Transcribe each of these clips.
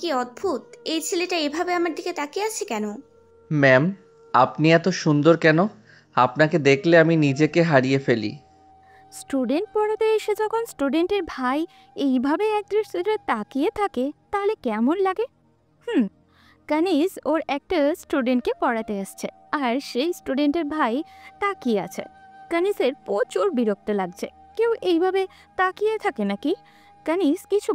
কি অদ্ভুত, এই ছেলেটা এভাবে আমার দিকে তাকিয়ে আছে কেন? ম্যাম, আপনি এত সুন্দর কেন? আপনাকে দেখলে আমি নিজেকে হারিয়ে ফেলি। স্টুডেন্ট পড়াতে এসে যখন স্টুডেন্টের ভাই এইভাবে একদৃষ্টিতে তাকিয়ে থাকে তাহলে কেমন লাগে? হুম কানিজ ওর একটা স্টুডেন্টকে পড়াতে এসছে আর সেই স্টুডেন্টের ভাই তাকিয়ে আছে। কানিজের প্রচুর বিরক্ত লাগছে। কেউ এইভাবে তাকিয়ে থাকে নাকি? কানিজ কিছু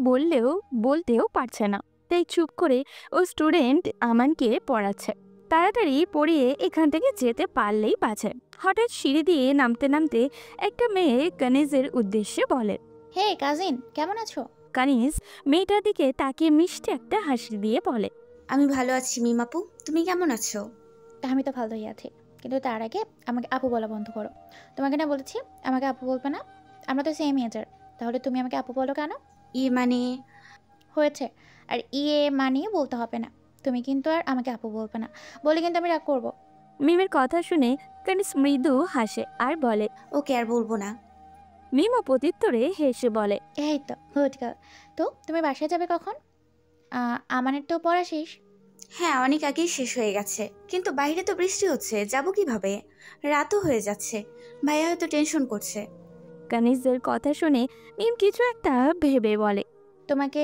বলতেও পারছে না, তাই চুপ করে ও স্টুডেন্ট আমানকে পড়াচ্ছে। তাড়াতাড়ি পড়িয়ে এখান থেকে যেতে পারলেই বাঁচে। হঠাৎ সিঁড়ি দিয়ে নামতে নামতে একটা মেয়ে কানিজের উদ্দেশ্যে বলে, হে কাজিন, কেমন আছো? কানিজ মেয়েটার দিকে তাকিয়ে মিষ্টি একটা হাসি দিয়ে বলে, আমি ভালো আছি মিমাপু, তুমি কেমন আছো? আমি তো ভালোই আছি, কিন্তু তার আগে আমাকে আপু বলা বন্ধ করো। তোমাকে না বলেছি আমাকে আপু বলবে না? আমরা তো সেম এজের, তাহলে তুমি আমাকে আপু বলো কেন? মানে? হয়েছে, আর ইয়ে মানিয়ে বলতে হবে না। তুমি কিন্তু আর আমাকে আপু বলবে না, বলে কিন্তু আমি রাগ করবো। মিমের কথা শুনে কানিজ মৃদু হাসে আর বলে, ওকে, আর বলবো না। মিমও প্রত্যুত্তরে হেসে বলে, এই তো হুটকা। তো তুমি বাসায় যাবে কখন? আমানের তো পড়া শেষ। হ্যাঁ, অনেক আগেই শেষ হয়ে গেছে, কিন্তু বাইরে তো বৃষ্টি হচ্ছে, যাব কিভাবে? রাতও হয়ে যাচ্ছে, ভাইয়া হয়তো টেনশন করছে। কানিজের কথা শুনে মিম কিছু একটা ভেবে বলে, তোমাকে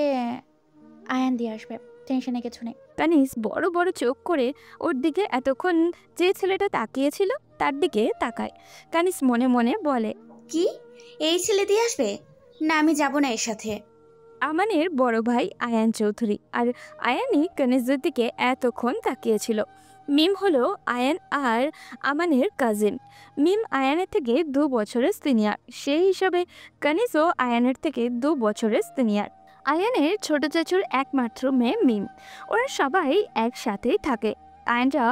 আয়ান দিয়ে আসবে, টেনশনে কিছু নেই। কানিজ বড় বড় চোখ করে ওর দিকে এতক্ষণ যে ছেলেটা তাকিয়েছিল তার দিকে তাকায়। কানিজ মনে মনে বলে, কি, এই ছেলে দিয়ে আসবে? না, আমি যাব না এর সাথে। আমানের বড় ভাই আয়ান চৌধুরী, আর আয়ানই কানিজের দিকে এতক্ষণ তাকিয়েছিল। মিম হলো আয়ান আর আমানের কাজিন। মিম আয়ানের থেকে 2 বছরের সিনিয়র, সেই হিসাবে কানিজও আয়ানের থেকে 2 বছরের সিনিয়র। আয়ানের ছোট চাচুর একমাত্র মেয়ে মিম। ওরা সবাই একসাথেই থাকে। আয়ানরা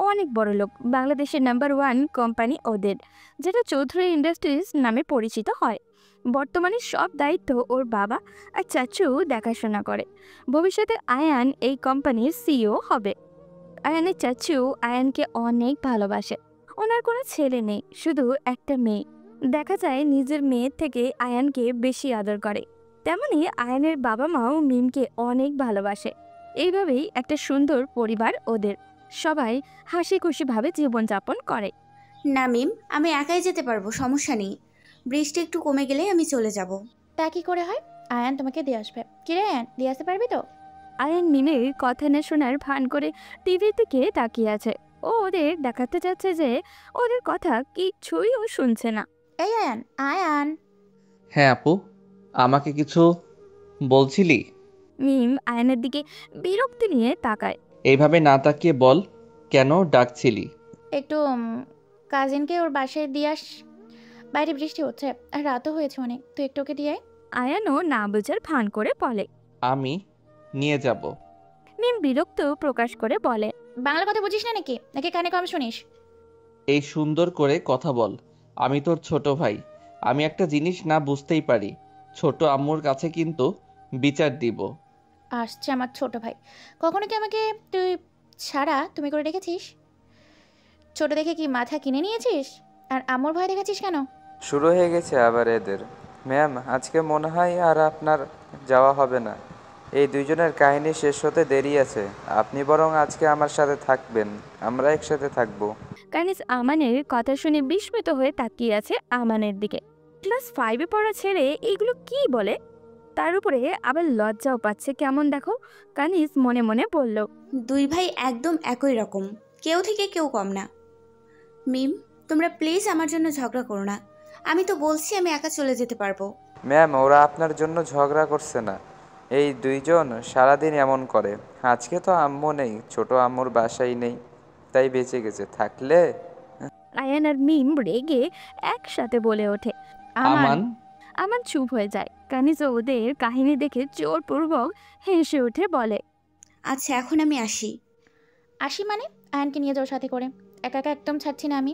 অনেক বড় লোক, বাংলাদেশের নাম্বার 1 কোম্পানি ওদের, যেটা চৌধুরী ইন্ডাস্ট্রিজ নামে পরিচিত হয়। বর্তমানে সব দায়িত্ব ওর বাবা আর চাচু দেখাশোনা করে। ভবিষ্যতে আয়ান এই কোম্পানির সিইও হবে। আয়ানের চাচু আয়ানকে অনেক ভালোবাসে। ওনার কোনো ছেলে নেই, শুধু একটা মেয়ে। দেখা যায় নিজের মেয়ের থেকে আয়ানকে বেশি আদর করে। তেমনি আয়ানের বাবা মাও মিমকে অনেক ভালোবাসে। এইভাবেই একটা সুন্দর পরিবার ওদের। সবাই হাসি খুশিভাবে জীবনযাপন করে। না মিম, আমি একাই যেতে পারবো, সমস্যা নেই। বৃষ্টি একটু কমে গেলে আমি চলে যাব। তা কি করে হয়? আয়ান তোমাকে দিয়ে আসবে। কিরে আয়ান, দিয়ে আসতে পারবি তো? আয়ান মিমের কথা না শোনার ভান করে টিভির দিকে তাকিয়ে আছে। ও ওদের দেখাতে যাচ্ছে যে ওদের কথা কিছুই ও শুনছে না। এই আয়ান, আয়ান। হ্যাঁ আপু, আমাকে কিছু বলছিলি? মিম আয়ানের দিকে বিরক্তি নিয়ে তাকায়। এইভাবে না তাকিয়ে বল, কেন ডাকছিলি? একটু কাজিনকে ওর বাসায় দিয়ে আস। বাইরে বৃষ্টি হচ্ছে আর রাতও হয়েছে অনেক, তুই একটু ওকে দিয়ে আয়। আয়ানও না বোঝার ভান করে বলে। আমি নিয়ে যাব। মিম বিরক্ত প্রকাশ করে বলে, বাংলা কথা বুঝিস না নাকি, নাকি কানে কম শুনিস? এই সুন্দর করে কথা বল, আমি তোর ছোট ভাই। আমি একটা জিনিস না বুঝতেই পারি, ছোট আম্মুর কাছে কিন্তু বিচার দিব। আসছে আমার ছোট ভাই। কখনো কি আমাকে তুই ছাড়া তুমি করে রেখেছিস? ছোট দেখে কি মাথা কিনে নিয়েছিস? আর আম্মুর ভয় দেখাচ্ছিস কেন? শুরু হয়ে গেছে আবার এদের। ম্যাম, আজকে মনে হয় আর আপনার যাওয়া হবে না। এই দুইজনের কাহিনী শেষ হতে দেরি আছে। আপনি বরং আজকে আমার সাথে থাকবেন, আমরা একসাথে থাকবো। কানিজ আমানের কথা শুনে বিস্মিত হয়ে তাকিয়ে আছে আমানের দিকে। ক্লাস 5-এ পড়া ছেড়ে এইগুলো কি বলে? তার উপরে আবার লজ্জাও পাচ্ছে কেমন দেখো। কানিজ মনে মনে বলল, দুই ভাই একদম একই রকম, কেউ থেকে কেউ কম না। মিম, তোমরা প্লিজ আমার জন্য ঝগড়া করো না। আমি তো বলছি আমি একা চলে যেতে পারবো। ম্যাম, ওরা আপনার জন্য ঝগড়া করছে না। এই দুইজন সারাদিন এমন করে। আজকে তো আম্মু নেই, ছোট আম্মুর বাসায় নেই, তাই বেঁচে গেছে। থাকলে আয়ান আর মিম রেগে একসাথে বলে ওঠে। আমান। আমান। আমান চুপ হয়ে যায়। কানিজ ওদের কাহিনী দেখে জোরপূর্বক হেসে উঠে বলে, আচ্ছা, এখন আমি আসি। আসি মানে? আয়ানকে নিয়ে যাও সাথে করে। একা একা একদম ছাড়ছি না আমি।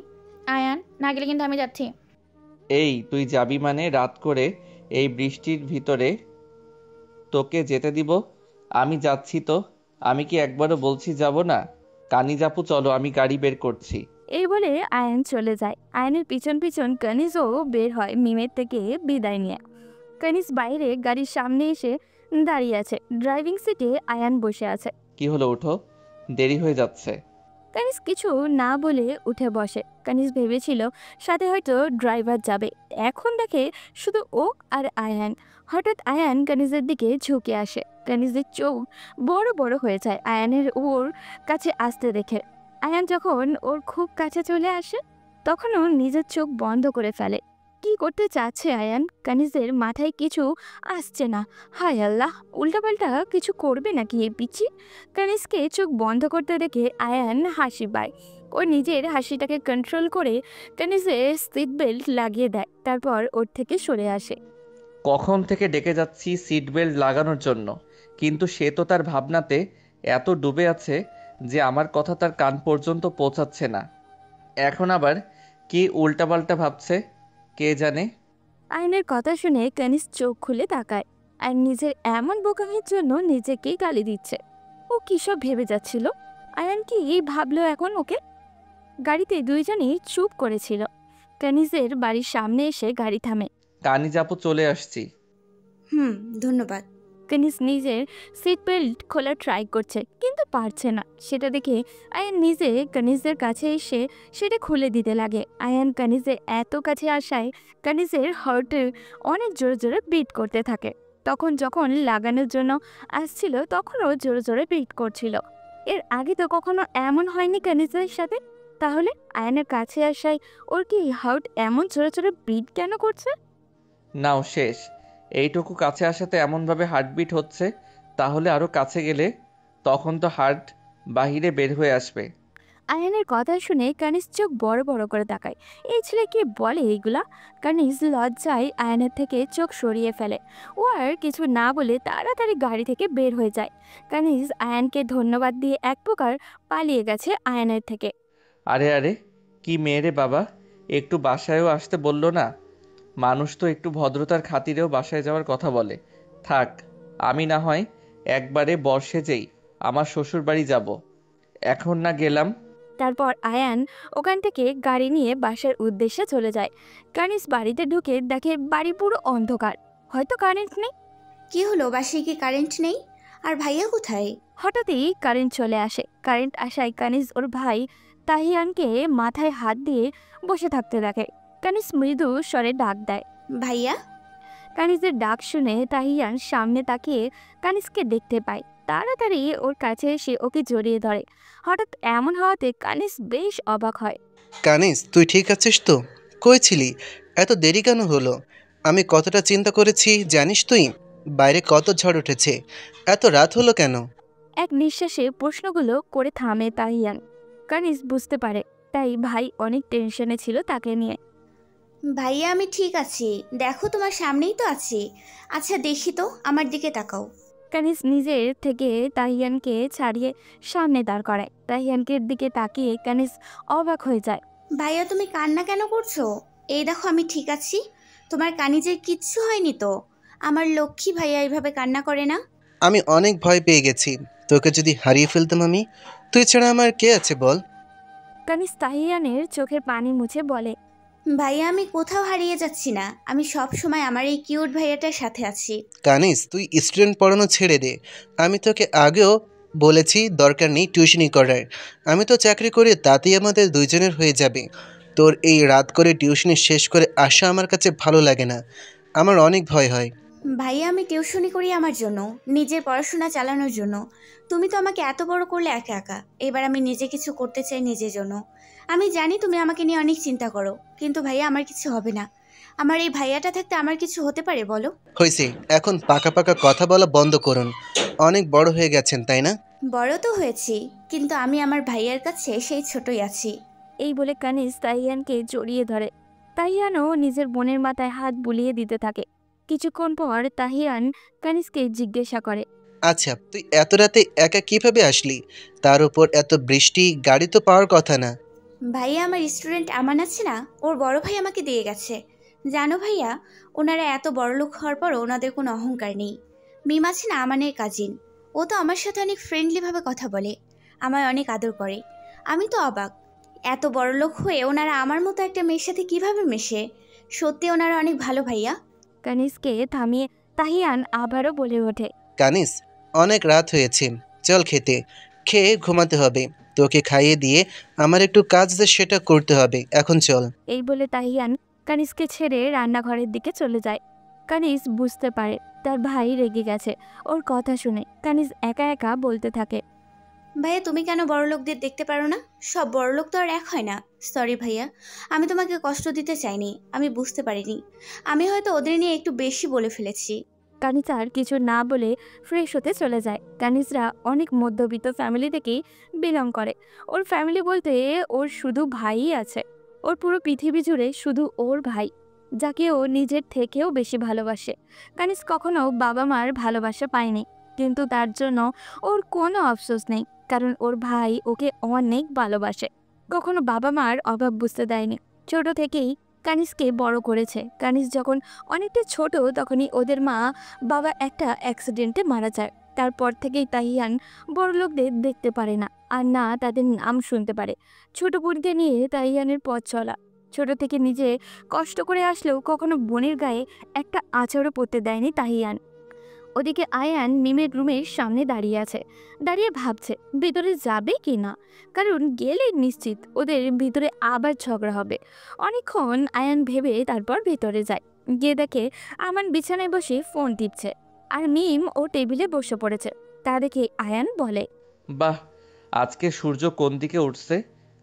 আয়ান না গেলে কিন্তু আমি যাচ্ছি। এই তুই যাবি মানে রাত করে এই বৃষ্টির ভিতরে তোকে যেতে দিব? আমি যাচ্ছি তো। আমি কি একবারও বলছি যাব না? কানিজ আপু চলো, আমি গাড়ি বের করছি। এই বলে আয়ান চলে যায়। আয়ানের পিছন পিছন কানিজও বের হয় মিমের থেকে বিদায় নিয়ে। কানিজ বাইরে গাড়ির সামনে এসে দাঁড়িয়ে আছে। ড্রাইভিং সিটে আয়ান বসে আছে। কি হলো, ওঠো, দেরি হয়ে যাচ্ছে। কানিজ কিছু না বলে উঠে বসে। কানিজ ভেবেছিল সাথে হয়তো ড্রাইভার যাবে, এখন দেখে শুধু ও আর আয়ান। হঠাৎ আয়ান কানিজের দিকে ঝুঁকে আসে। কানিজের চোখ বড় বড় হয়ে যায় আয়ানের ওর কাছে আসতে দেখে। আয়ান যখন ওর খুব কাছে চলে আসে তখনও নিজের চোখ বন্ধ করে ফেলে। কি করতে চাচ্ছে আয়ান? কানিজের মাথায় কিছু আসছে না। হায় আল্লাহ, উল্টাপাল্টা কিছু করবে নাকি এই পিচ্ছি? কানিজকে চোখ বন্ধ করতে দেখে আয়ান হাসি পায়। ও নিজের হাসিটাকে কন্ট্রোল করে কানিজের সিট বেল্ট লাগিয়ে দেয়, তারপর ওর থেকে সরে আসে। কখন থেকে ডেকে যাচ্ছি সিট বেল্ট লাগানোর জন্য, কিন্তু সে তো তার ভাবনাতে এত ডুবে আছে যে আমার কথা তার কান পর্যন্ত পৌঁছাচ্ছে না। এখন আবার কি উল্টাপাল্টা ভাবছে কে জানে। আয়নের কথা শুনে কানিজ চোখ খুলে তাকায় আর নিজের এমন বোকামির জন্য নিজেকেই গালি দিচ্ছে। ও কিসব ভেবে যাচ্ছিল? আয়ান কি ভাবলো এখন ওকে? গাড়িতে দুইজনেই চুপ করেছিল। কানিজের বাড়ির সামনে এসে গাড়ি থামে। কানিজ আপু, চলে আসছি। ধন্যবাদ। কানিজ নিজের সিট বেল্ট খোলার ট্রাই করছে কিন্তু পারছে না। সেটা দেখে আয়ান নিজে কানিজের কাছে এসে সেটা খুলে দিতে লাগে। আয়ান কানিজের এত কাছে আসায় কানিজের হার্টে অনেক জোরে জোরে বিট করতে থাকে। তখন যখন লাগানোর জন্য আসছিল তখনও জোরে জোরে বিট করছিল। এর আগে তো কখনো এমন হয়নি কানিজের সাথে। তাহলে আয়ানের কাছে আসায় ওর কি হার্ট এমন জোরে জোরে বিট কেন করছে? নাও শেষ। এইটুকু কাছে আসাতে এমনভাবে হার্টবিট হচ্ছে, তাহলে আরও কাছে গেলে তখন তো হার্ট বাহিরে বের হয়ে আসবে। আয়ানের কথা শুনে কানিজ চোখ বড় বড় করে তাকায়। এই ছেলে কি বলে এইগুলা? কানিজ লজ্জায় আয়ানের থেকে চোখ সরিয়ে ফেলে। ও আর কিছু না বলে তাড়াতাড়ি গাড়ি থেকে বের হয়ে যায়। কানিজ আয়ানকে ধন্যবাদ দিয়ে এক প্রকার পালিয়ে গেছে আয়ানের থেকে। আরে আরে, কি মেয়ে রে বাবা, একটু বাসায়ও আসতে বললো না? মানুষ তো একটু ভদ্রতার খাতিরেও বাসায় যাওয়ার কথা বলে। থাক, আমি না হয় একবারে বর্ষে যেই আমার শ্বশুর বাড়ি যাব, এখন না গেলাম। তারপর আয়ান ওখান থেকে গাড়ি নিয়ে বাসার উদ্দেশ্যে চলে যায়। কানিজ বাড়িতে ঢুকে দেখে বাড়ি পুরো অন্ধকার, হয়তো কারেন্ট নেই। কি হলো, বাসায় কি কারেন্ট নেই? আর ভাইয়া কোথায়? হঠাৎই কারেন্ট চলে আসে। কারেন্ট আসায় কানিজ ওর ভাই তাহিয়ানকে মাথায় হাত দিয়ে বসে থাকতে দেখে। কানিজ মৃদু স্বরে ডাক দেয়। ভাইয়া? কানিজের ডাক শুনে তাহিয়ান সামনে তাকিয়ে কানিজকে দেখতে পায়। তাড়াতাড়ি ওর কাছে এসে ওকে জড়িয়ে ধরে। হঠাৎ এমন হওয়াতে কানিজ বেশ অবাক হয়। কানিজ, তুই ঠিক আছিস তো? কই ছিলি? এত দেরি কেন হলো? আমি কতটা চিন্তা করেছি জানিস তুই? বাইরে কত ঝড় উঠেছে, এত রাত হলো কেন? এক নিঃশ্বাসে প্রশ্নগুলো করে থামে তাহিয়ান। কানিজ বুঝতে পারে তাই ভাই অনেক টেনশনে ছিল তাকে নিয়ে। ভাইয়া আমি ঠিক আছি, দেখো তোমার সামনেই তো আছি। আচ্ছা দেখি তো, আমার দিকে তাকাও। কানিজ নিজের থেকে তাহিয়ানকে ছাড়িয়ে সামনে দাঁড় করায়। তাহিয়ানকে দিকে তাকিয়ে কানিজ অবাক হয়ে যায়। ভাইয়া তুমি কান্না কেন করছো? এই দেখো আমি ঠিক আছি, তোমার কানিজের কিচ্ছু হয়নি তো। আমার লক্ষ্মী ভাইয়া এইভাবে কান্না করে না। আমি অনেক ভয় পেয়ে গেছি। তোকে যদি হারিয়ে ফেলতাম আমি, তুই ছাড়া আমার কে আছে বল? কানিজ তাহিয়ানের চোখের পানি মুছে বলে। ভাইয়া আমি কোথাও হারিয়ে যাচ্ছি না, আমি সব সময় আমার এই কিউট ভাইয়াটার সাথে আছি। কানিজ, তুই স্টুডেন্ট পড়ানো ছেড়ে দে। আমি তোকে আগেও বলেছি দরকার নেই টিউশনি করার। আমি তো চাকরি করি, তাতেই আমাদের দুইজনের হয়ে যাবে। তোর এই রাত করে টিউশনি শেষ করে আসা আমার কাছে ভালো লাগে না। আমার অনেক ভয় হয়। ভাইয়া আমি টিউশনি করি আমার জন্য, নিজের পড়াশোনা চালানোর জন্য। তুমি তো আমাকে এত বড় করলে একা একা, এবার আমি নিজে কিছু করতে চাই নিজের জন্য। আমি জানি তুমি আমাকে নিয়ে অনেক চিন্তা করো, কিন্তু ভাইয়া আমার কিছু হবে না। আমার এই ভাইয়াটা থাকতে আমার কিছু হতে পারে বলো? হয়েছে, এখন পাকা পাকা কথা বলা বন্ধ করুন। অনেক বড় হয়ে গেছেন তাই না? বড় তো হয়েছি, কিন্তু আমি আমার ভাইয়ার কাছে সেই ছোটই আছি। এই বলে কানিজ তাহিয়ানকে জড়িয়ে ধরে। তাহিয়ানও নিজের বোনের মাথায় হাত বুলিয়ে দিতে থাকে। কিছুক্ষণ পর তাহিয়ান কানিজকে জিজ্ঞাসা করে। আচ্ছা, তুই এত রাতে একা কিভাবে আসলি? তার উপর এত বৃষ্টি, গাড়ি তো পাওয়ার কথা না। ভাইয়া আমার স্টুডেন্ট আমান আছে না, ওর বড় ভাই আমাকে দিয়ে গেছে। জানো ভাইয়া, ওনারা এত বড় লোক হওয়ার পরও ওনাদের কোনো অহংকার নেই। মিম আছে না আমানের কাজিন, ও তো আমার সাথে অনেক ফ্রেন্ডলিভাবে কথা বলে, আমায় অনেক আদর করে। আমি তো অবাক, এত বড় লোক হয়ে ওনারা আমার মতো একটা মেয়ের সাথে কিভাবে মেশে। সত্যি ওনারা অনেক ভালো ভাইয়া। কানিজকে থামিয়ে তাহিয়ান আবারও বলে ওঠে। কানিস, অনেক রাত হয়েছে, চল খেতে। খেয়ে ঘুমাতে হবে। তোকে খাইয়ে দিয়ে আমার একটু কাজ আছে, সেটা করতে হবে। এখন চল। এই বলে তাহিয়ান কানিসকে ছেড়ে রান্নাঘরের দিকে চলে যায়। কানিস বুঝতে পারে তার ভাই রেগে গেছে ওর কথা শুনে। কানিস একা একা বলতে থাকে, ভাইয়া তুমি কেন বড়লোকদের দেখতে পারো না? সব বড়লোক তো আর এক হয় না। সরি ভাইয়া, আমি তোমাকে কষ্ট দিতে চাইনি, আমি বুঝতে পারিনি। আমি হয়তো ওদের নিয়ে একটু বেশি বলে ফেলেছি। কানিস আর কিছু না বলে ফ্রেশ হতে চলে যায়। কানিসরা অনেক মধ্যবিত্ত ফ্যামিলি থেকেই বিলং করে। ওর ফ্যামিলি বলতে ওর শুধু ভাইই আছে। ওর পুরো পৃথিবী জুড়ে শুধু ওর ভাই, যাকে ও নিজের থেকেও বেশি ভালোবাসে। কানিস কখনো বাবা মার ভালোবাসা পায়নি, কিন্তু তার জন্য ওর কোনো আফসোস নেই, কারণ ওর ভাই ওকে অনেক ভালোবাসে। কখনো বাবা মার অভাব বুঝতে দেয়নি। ছোট থেকেই কানিসকে বড় করেছে। কানিস যখন অনেকটা ছোট তখনই ওদের মা বাবা একটা অ্যাক্সিডেন্টে মারা যায়। তারপর থেকেই তাহিয়ান বড়লোকদের দেখতে পারে না, আর না তাদের নাম শুনতে পারে। ছোট বোনকে নিয়ে তাহিয়ানের পথ চলা। ছোট থেকে নিজে কষ্ট করে আসলেও কখনো বোনের গায়ে একটা আঁচড়ও পড়তে দেয়নি তাহিয়ান। ওদিকে আয়ান মিমের রুমের সামনে দাঁড়িয়ে আছে, দাঁড়িয়ে ভাবছে ভিতরে যাবে কি না, কারণ গেলে নিশ্চিত ওদের ভিতরে আবার ঝগড়া হবে। অনেকক্ষণ আয়ান ভেবে তারপর ভিতরে যায়। গিয়ে দেখে আমান বিছানায় বসে ফোন টিপছে, আর মিম ও টেবিলে বসে পড়েছে। তা দেখে আয়ান বলে, বাহ, আজকে সূর্য কোন দিকে উঠছে?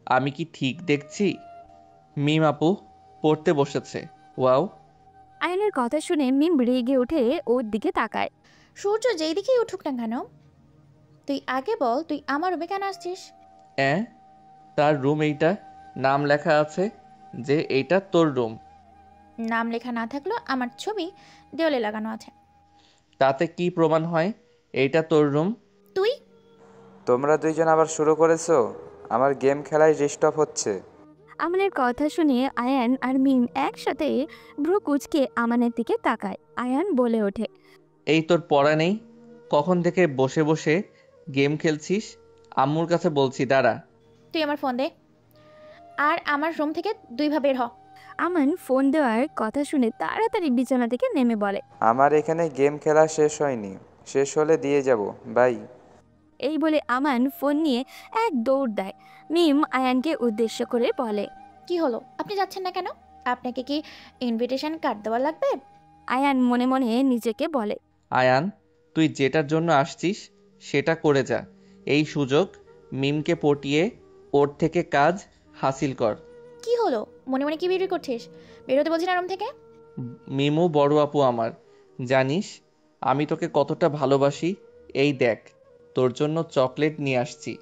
আমি কি ঠিক দেখছি? মিম আপু পড়তে বসেছে। ওয়াও। আয়ানের কথা শুনে মিম রেগে উঠে ওর দিকে তাকায়। সূর্য যেই দিকেই উঠুক না কেন, তুই আগে বল তুই আমার রুমে কেন আসছিস? তার রুম এইটা, নাম লেখা আছে যে এইটা তোর রুম। নাম লেখা না থাকলেও আমার ছবি দেওয়ালে লাগানো আছে। তাতে কি প্রমাণ হয় এইটা তোর রুম? তুই তোমরা দুইজন আবার শুরু করেছো? আমার গেম খেলায় ডিস্টার্ব হচ্ছে। আমানের কথা শুনে আয়ান আর মিম একসাথে ভ্রু কুঁচকে আমানের দিকে তাকায়। আয়ান বলে ওঠে, এই তোর পড়া নেই? কখন থেকে বসে বসে গেম খেলছিস? আম্মুর কাছে বলছি, দাঁড়া। তুই আমার ফোন দে, আর আমার রুম থেকে 2 বের হ। আমান ফোন দেওয়ার কথা শুনে তাড়াতাড়ি বিছানা থেকে নেমে বলে, আমার এখানে গেম খেলা শেষ হয়নি, শেষ হলে দিয়ে যাব। বাই। এই বলে আমান ফোন নিয়ে এক দৌড় দেয়। মিম আয়ানকে উদ্দেশ্য করে বলে, কি হলো, আপনি যাচ্ছেন না কেন? আপনাকে কি ইনভিটেশন কার্ড দেওয়া লাগবে? আয়ান মনে মনে নিজেকে বলে, আয়ান, তুই যেটার জন্য আসছিস সেটা করে যা। এই সুযোগ মিমকে পটিয়ে ওর থেকে কাজ হাসিল কর। কি হলো, মনে মনে কি বিড়ি করছিস? বেরোতে বলছি না রুম থেকে। মিমু বড় আপু আমার, জানিস আমি তোকে কতটা ভালোবাসি। এই দেখ, তোর জন্য চকলেট নিয়ে আসছি।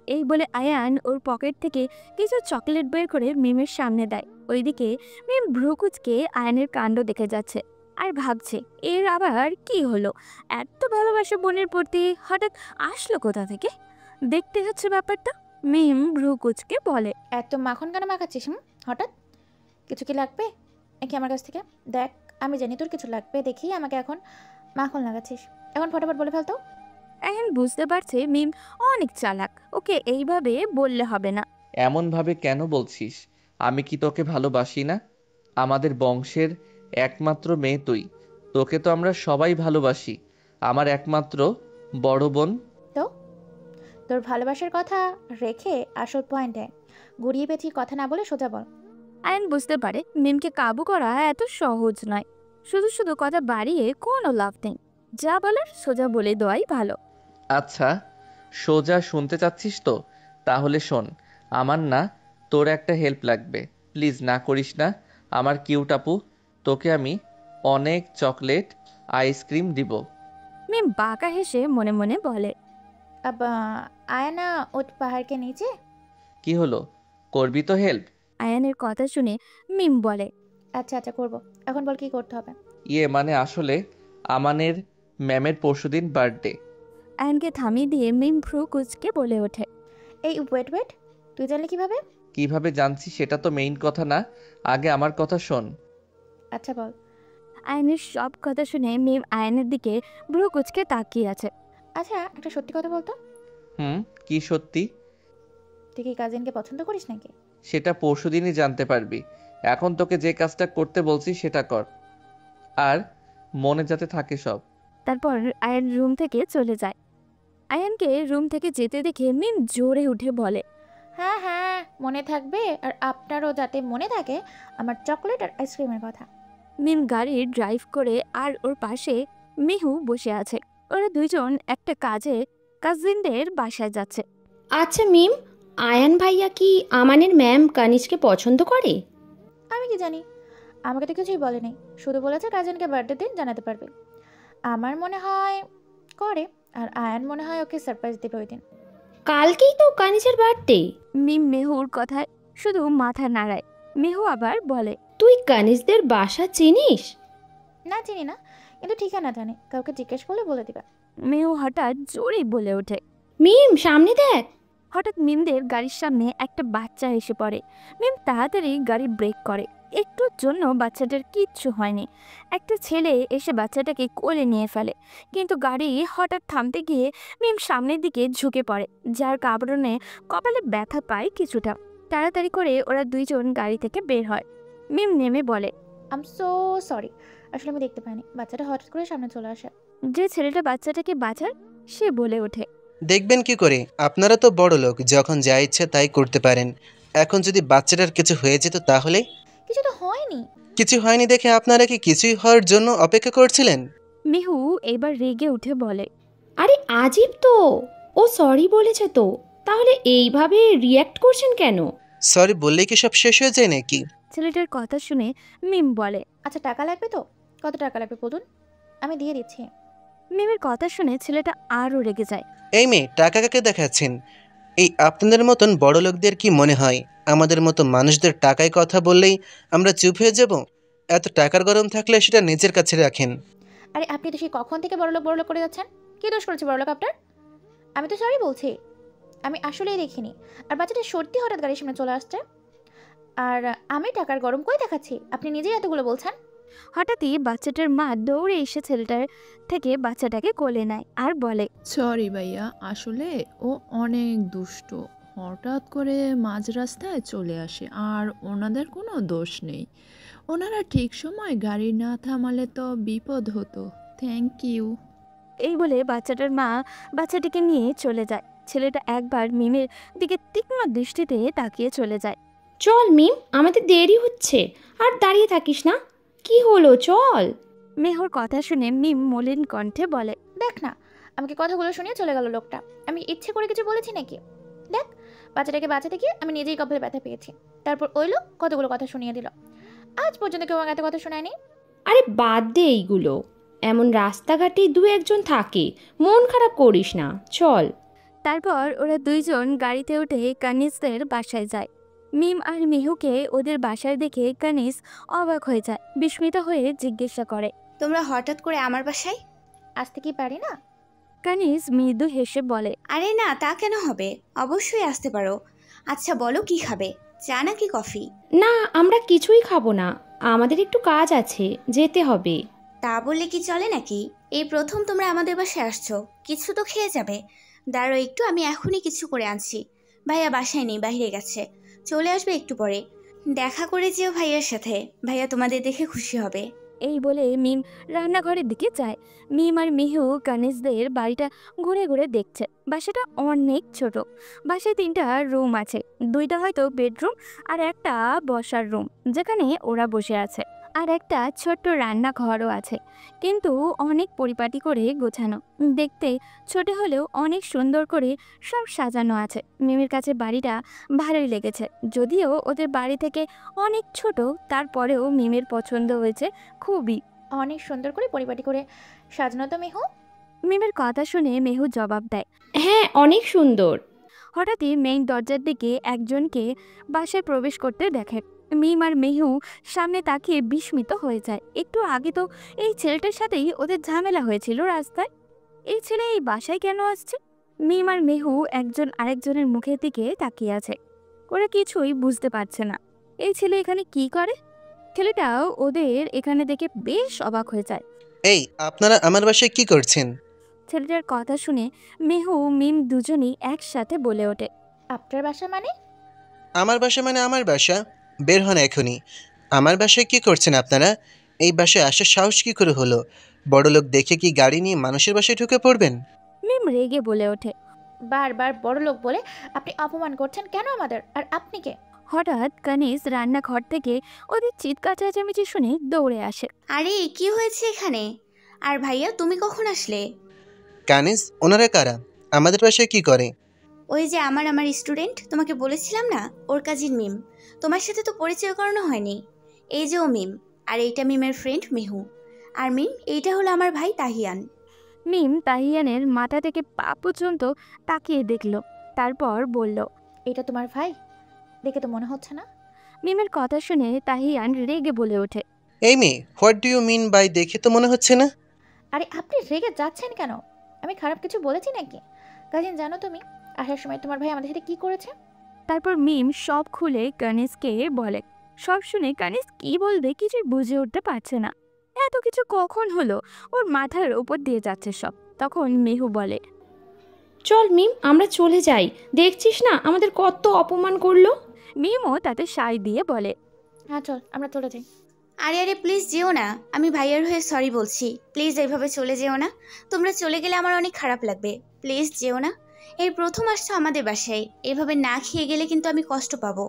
এই বলে আয়ান ওর পকেট থেকে কিছু চকলেট বের করে মিমের সামনে দেয়। ওইদিকে মিম ভ্রু কুঁচকে আয়ানের কাণ্ড দেখে যাচ্ছে আর ভাবছে এর আবার কি হলো, এত ভালোবাসা বোনের প্রতি হঠাৎ আসলো কোথা থেকে। দেখতে হচ্ছে ব্যাপারটা। মিম ভ্রু কুঁচকে বলে, এত মাখন কেন মাখাচ্ছিস? হঠাৎ কিছু কি লাগবে নাকি আমার কাছ থেকে? দেখ, আমি জানি তোর কিছু লাগবে দেখেই আমাকে এখন মাখন লাগাচ্ছিস। এখন ফটাফট বলে ফেলতো। আয়ান বুঝতে পারছে মিম অনেক চালাক, ওকে এইভাবে বললে হবে না। এমনভাবে কেন বলছিস? আমি কি তোকে ভালোবাসি না? আমাদের বংশের একমাত্র মেয়ে তুই, তোকে তো আমরা সবাই ভালোবাসি। আমার একমাত্র বড় বোন। তো তোর ভালোবাসার কথা রেখে আসল পয়েন্টে ঘুরিয়ে পেঁচিয়ে কথা না বলে সোজা বল। আয়ান বুঝতে পারে মিমকে কাবু করা এত সহজ নয়। শুধু শুধু কথা বাড়িয়ে কোনো লাভ নেই, যা বলার সোজা বলে দেওয়াই ভালো। আচ্ছা, সোজা শুনতে চাচ্ছিস তো? তাহলে শোন, আমার না তোর একটা হেল্প লাগবে। প্লিজ না করিস না আমার কিউট আপু। তোকে আমি অনেক চকলেট আইসক্রিম দিব। মিম বাঁকা হেসে মনে মনে বলে, अब आया ना उठ पहाड़ के नीचे। কি হলো, করবি তো হেল্প? আয়ানের কথা শুনে মিম বলে, আচ্ছা আচ্ছা করবো, এখন বল কি করতে হবে। মানে আসলে আমানের ম্যামের পরশুদিন বার্থডে। আয়ানকে থামিয়ে দিয়ে মিম ভ্রু কুঁচকে বলে ওঠে, এই ওয়েট ওয়েট, তুই জানলি কিভাবে? কিভাবে জানছি সেটা তো মেইন কথা না, আগে আমার কথা শোন। আচ্ছা বল। আয়ানের সব কথা শুনে মিম আয়ানের দিকে ভ্রু কুঁচকে তাকিয়ে আছে। আচ্ছা একটা সত্যি কথা বলতো, কি সত্যি? তুই কি কাজিনকে পছন্দ করিস নাকি? সেটা পরশুদিনই জানতে পারবি। এখন তোকে যে কাজটা করতে বলছি সেটা কর, আর মনে যাতে থাকে সব। তারপর আয়ান রুম থেকে চলে যায়। আয়ানকে রুম থেকে যেতে দেখে মিম জোরে উঠে বলে, হ্যাঁ হ্যাঁ মনে থাকবে, আর আপনারও যাতে মনে থাকে আমার চকলেট আর আইসক্রিমের কথা। মিম গাড়ি ড্রাইভ করে আর ওর পাশে মিহু বসে আছে। ওরা দুইজন একটা কাজিনদের বাসায় যাচ্ছে। আচ্ছা মিম, আয়ান ভাইয়া কি আমানের ম্যাম কানিজকে পছন্দ করে? আমি কি জানি, আমাকে তো কিছুই বলেনি, শুধু বলেছে কাজিনকে বার্থডে দিন জানাতে পারবে। আমার মনে হয় করে, আর আয়ান মনে হয় ওকে সারপ্রাইজ দেবে ওই দিন। কালকেই তো কানিজের বার্থডে। মিম মেহুর কথায় শুধু মাথা নাড়ায়। মেহু আবার বলে, তুই কানিজদের বাসা চিনিস? না চিনি না, কিন্তু ঠিকানা জানি, কাউকে জিজ্ঞেস করলে বলে দিবা। মেহু হঠাৎ জোরে বলে ওঠে। মিম সামনে দেখ। হঠাৎ মিমদের গাড়ির সামনে একটা বাচ্চা এসে পড়ে। মিম তাড়াতাড়ি গাড়ি ব্রেক করে। একটুর জন্য বাচ্চাটার কিচ্ছু হয়নি। একটা ছেলে এসে বাচ্চাটাকে কোলে নিয়ে ফেলে, কিন্তু গাড়ি হঠাৎ থামতে গিয়ে মিম সামনের দিকে ঝুঁকে পড়ে, যার কারণে কপালে ব্যথা পায় কিছুটা। তাড়াতাড়ি করে ওরা দুইজন গাড়ি থেকে বের হয়। মিম নেমে বলে, আম সো সরি, আসলে আমি দেখতে পাইনি, বাচ্চাটা হঠাৎ করে সামনে চলে আসে। যে ছেলেটা বাচ্চাটাকে বাঁচায় সে বলে ওঠে, দেখবেন কি করে, আপনারা তো বড় লোক, যখন যা ইচ্ছে তাই করতে পারেন। এখন যদি বাচ্চাটার কিছু হয়ে যেত তাহলে? কিছু তো হয়নি। কিছু হয়নি দেখে আপনারা কি কিছুই হওয়ার জন্য অপেক্ষা করছিলেন? মিহু এবার রেগে উঠে বলে, আরে আজীব তো, ও সরি বলেছে তো, তাহলে এইভাবে রিয়্যাক্ট করছেন কেন? সরি বললেই কি সব শেষ হয়ে যায় নাকি? ছেলেটার কথা শুনে মিম বলে, আচ্ছা টাকা লাগবে তো? কত টাকা লাগবে বলুন, আমি দিয়ে দিচ্ছি। মিমের কথা শুনে ছেলেটা আরও রেগে যায়। এই মেয়ে, টাকা কাকে দেখাচ্ছেন? এই আপনাদের মতন বড় লোকদের কি মনে হয় আমাদের মতো মানুষদের টাকায় কথা বললেই আমরা চুপ হয়ে যাব? এত টাকার গরম থাকলে সেটা নিজের কাছে রাখেন। আরে আপনি তো সেই কখন থেকে বড়লোক করে যাচ্ছেন, কি দোষ করেছে বড়লোক আপনার? আমি তো সরি বলছি, আমি আসলেই দেখিনি। আর বাচ্চাটা সত্যি হঠাৎ গাড়ির সামনে চলে আসছে, আর আমি টাকার গরম কই দেখাচ্ছি, আপনি নিজেই এতগুলো বলছেন। হঠাৎই বাচ্চাটার মা দৌড়ে এসে ছেলেটার থেকে বাচ্চাটাকে কোলে নেয় আর বলে, সরি ভাইয়া, আসলে ও অনেক দুষ্ট, হঠাৎ করে মাঝ রাস্তায় চলে আসে, আর ওনাদের কোনো দোষ নেই। ওনারা ঠিক সময় গাড়ি না থামালে তো বিপদ হতো। Thank you. এই বলে বাচ্চাটার মা বাচ্চাটিকে নিয়ে চলে যায়। ছেলেটা একবার মিমের দিকে তীক্ষ্ণ দৃষ্টিতে তাকিয়ে চলে যায়। চল মিম, আমাদের দেরি হচ্ছে, আর দাঁড়িয়ে থাকিস না। কি হলো, চল। মেহুর কথা শুনে মিম মলিন কণ্ঠে বলে, দেখ না, আমাকে কথাগুলো শুনিয়ে চলে গেল লোকটা। আমি ইচ্ছে করে কিছু বলেছি নাকি? দেখ, বাচ্চাটাকে বাঁচাতে গিয়ে আমি নিজেই কপালে ব্যথা পেয়েছি, তারপর ওই লোক কতগুলো কথা শুনিয়ে দিল। আজ পর্যন্ত কেউ আমাকে এত কথা শোনায়নি। আরে বাদ দে এইগুলো, এমন রাস্তাঘাটে দু একজন থাকে, মন খারাপ করিস না, চল। তারপর ওরা দুইজন গাড়িতে উঠে কানিসদের বাসায় যায়। মিম আর মিহুকে ওদের বাসায় দেখে কানিস অবাক হয়ে যায়। বিস্মিত হয়ে জিজ্ঞাসা করে, তোমরা হঠাৎ করে আমার বাসায়? আসতে কি পারি না? কানিস মৃদু হেসে বলে, আরে না, তা কেন হবে, অবশ্যই আসতে পারো। আচ্ছা বলো, কি খাবে, চা নাকি কফি? না, আমরা কিছুই খাবো না, আমাদের একটু কাজ আছে, যেতে হবে। তা বললে কি চলে নাকি? এই প্রথম তোমরা আমাদের বাসায় আসছো, কিছু তো খেয়ে যাবে। দাঁড়ো একটু, আমি এখনই কিছু করে আনছি। ভাইয়া বাসায় নেই, বাইরে গেছে, চলে আসবে একটু পরে। দেখা করে যেও ভাইয়ার সাথে, ভাইয়া তোমাদের দেখে খুশি হবে। এই বলে মিম রান্নাঘরের দিকে যায়। মিম আর মিহু কানিসদের বাড়িটা ঘুরে ঘুরে দেখছে। বাসাটা অনেক ছোট। বাসায় 3টা রুম আছে, 2টা হয়তো বেডরুম আর একটা বসার রুম যেখানে ওরা বসে আছে, আর একটা ছোট্ট রান্নাঘরও আছে, কিন্তু অনেক পরিপাটি করে গোছানো। দেখতে ছোট হলেও অনেক সুন্দর করে সব সাজানো আছে। মিমের কাছে বাড়িটা ভালোই লেগেছে, যদিও ওদের বাড়ি থেকে অনেক ছোট, তারপরেও মিমের পছন্দ হয়েছে খুবই। অনেক সুন্দর করে পরিপাটি করে সাজানো তো মেহু। মিমের কথা শুনে মেহু জবাব দেয়, হ্যাঁ অনেক সুন্দর। হঠাৎই মেইন দরজার দিকে একজনকে বাসায় প্রবেশ করতে দেখে। মিম আর মেহু সামনে তাকিয়ে বিস্মিত হয়ে যায়। একটু আগে তো এই ছেলেটার সাথেই ওদের ঝামেলা হয়েছিল রাস্তায়, এই ছেলে এই বাসায় কেন আসছে? মিম আর মেহু একজন আরেকজনের মুখের দিকে তাকিয়ে আছে। ওরা কিছুই বুঝতে পারছে না এই ছেলে এখানে কি করে। ছেলেটাও ওদের এখানে দেখে বেশ অবাক হয়ে যায়। এই, আপনারা আমার বাসায় কি করছেন? ছেলেটার কথা শুনে মেহু মিম দুজনই একসাথে বলে ওঠে, আপনার বাসা মানে? আমার বাসা মানে আমার বাসা? বের হন এখনই। আমার বাসায় কি করছেন আপনারা? এই বাসায় আসার সাহস কি করে হলো? বড়লোক দেখে কি গাড়ি নিয়ে মানুষের বাসায় ঢুকে পড়বেন? মিম রেগে বলে ওঠে। বারবার বড় লোক বলে আপনি অপমান করছেন কেন আমাদের? আর আপনি কে? হঠাৎ কানিজ রান্নাঘর থেকে ওদের চিৎকার চেঁচামেচি শুনে দৌড়ে আসে। আরে কি হয়েছে এখানে? আর ভাইয়া তুমি কখন আসলে? কানিজ, ওনারা কারা? আমাদের বাসায় কি করে? ওই যে আমার স্টুডেন্ট, তোমাকে বলেছিলাম না, ওর কাজিন মিম। তোমার সাথে তো পরিচয় করানো হয়নি। এই যে ও মিম, আর এইটা মিমের ফ্রেন্ড মেহু। আর মিম, এইটা হলো আমার ভাই তাহিয়ান। মিম তাহিয়ানের মাথা থেকে পা পর্যন্ত তাকিয়ে দেখল, তারপর বলল, এটা তোমার ভাই? দেখে তো মনে হচ্ছে না। মিমের কথা শুনে তাহিয়ান রেগে বলে ওঠে। এই মেয়ে, what do you mean by দেখে তো মনে হচ্ছে না? আরে আপনি রেগে যাচ্ছেন কেন? আমি খারাপ কিছু বলেছি নাকি? কাজিন, জানো তুমি আসার সময় তোমার ভাই আমাদের সাথে কি করেছে? তারপর মিম সব খুলে কানিজকে বলে। সব শুনে কানিজ কি বলবে কিছুই বুঝে উঠতে পারছে না। এত কিছু কখন হলো? ওর মাথার উপর দিয়ে যাচ্ছে সব। তখন মেহু বলে, চল মিম, আমরা চলে যাই। দেখছিস না আমাদের কত অপমান করলো। মিমও তাতে সায় দিয়ে বলে, হ্যাঁ চল, আমরা চলে যাই। আরে আরে প্লিজ যেও না, আমি ভাইয়ার হয়ে সরি বলছি। প্লিজ এইভাবে চলে যেও না। তোমরা চলে গেলে আমার অনেক খারাপ লাগবে। প্লিজ যেও না। এই প্রথম আসছো আমাদের বাসায়, এভাবে না খেয়ে গেলে কিন্তু আমি কষ্ট পাবো।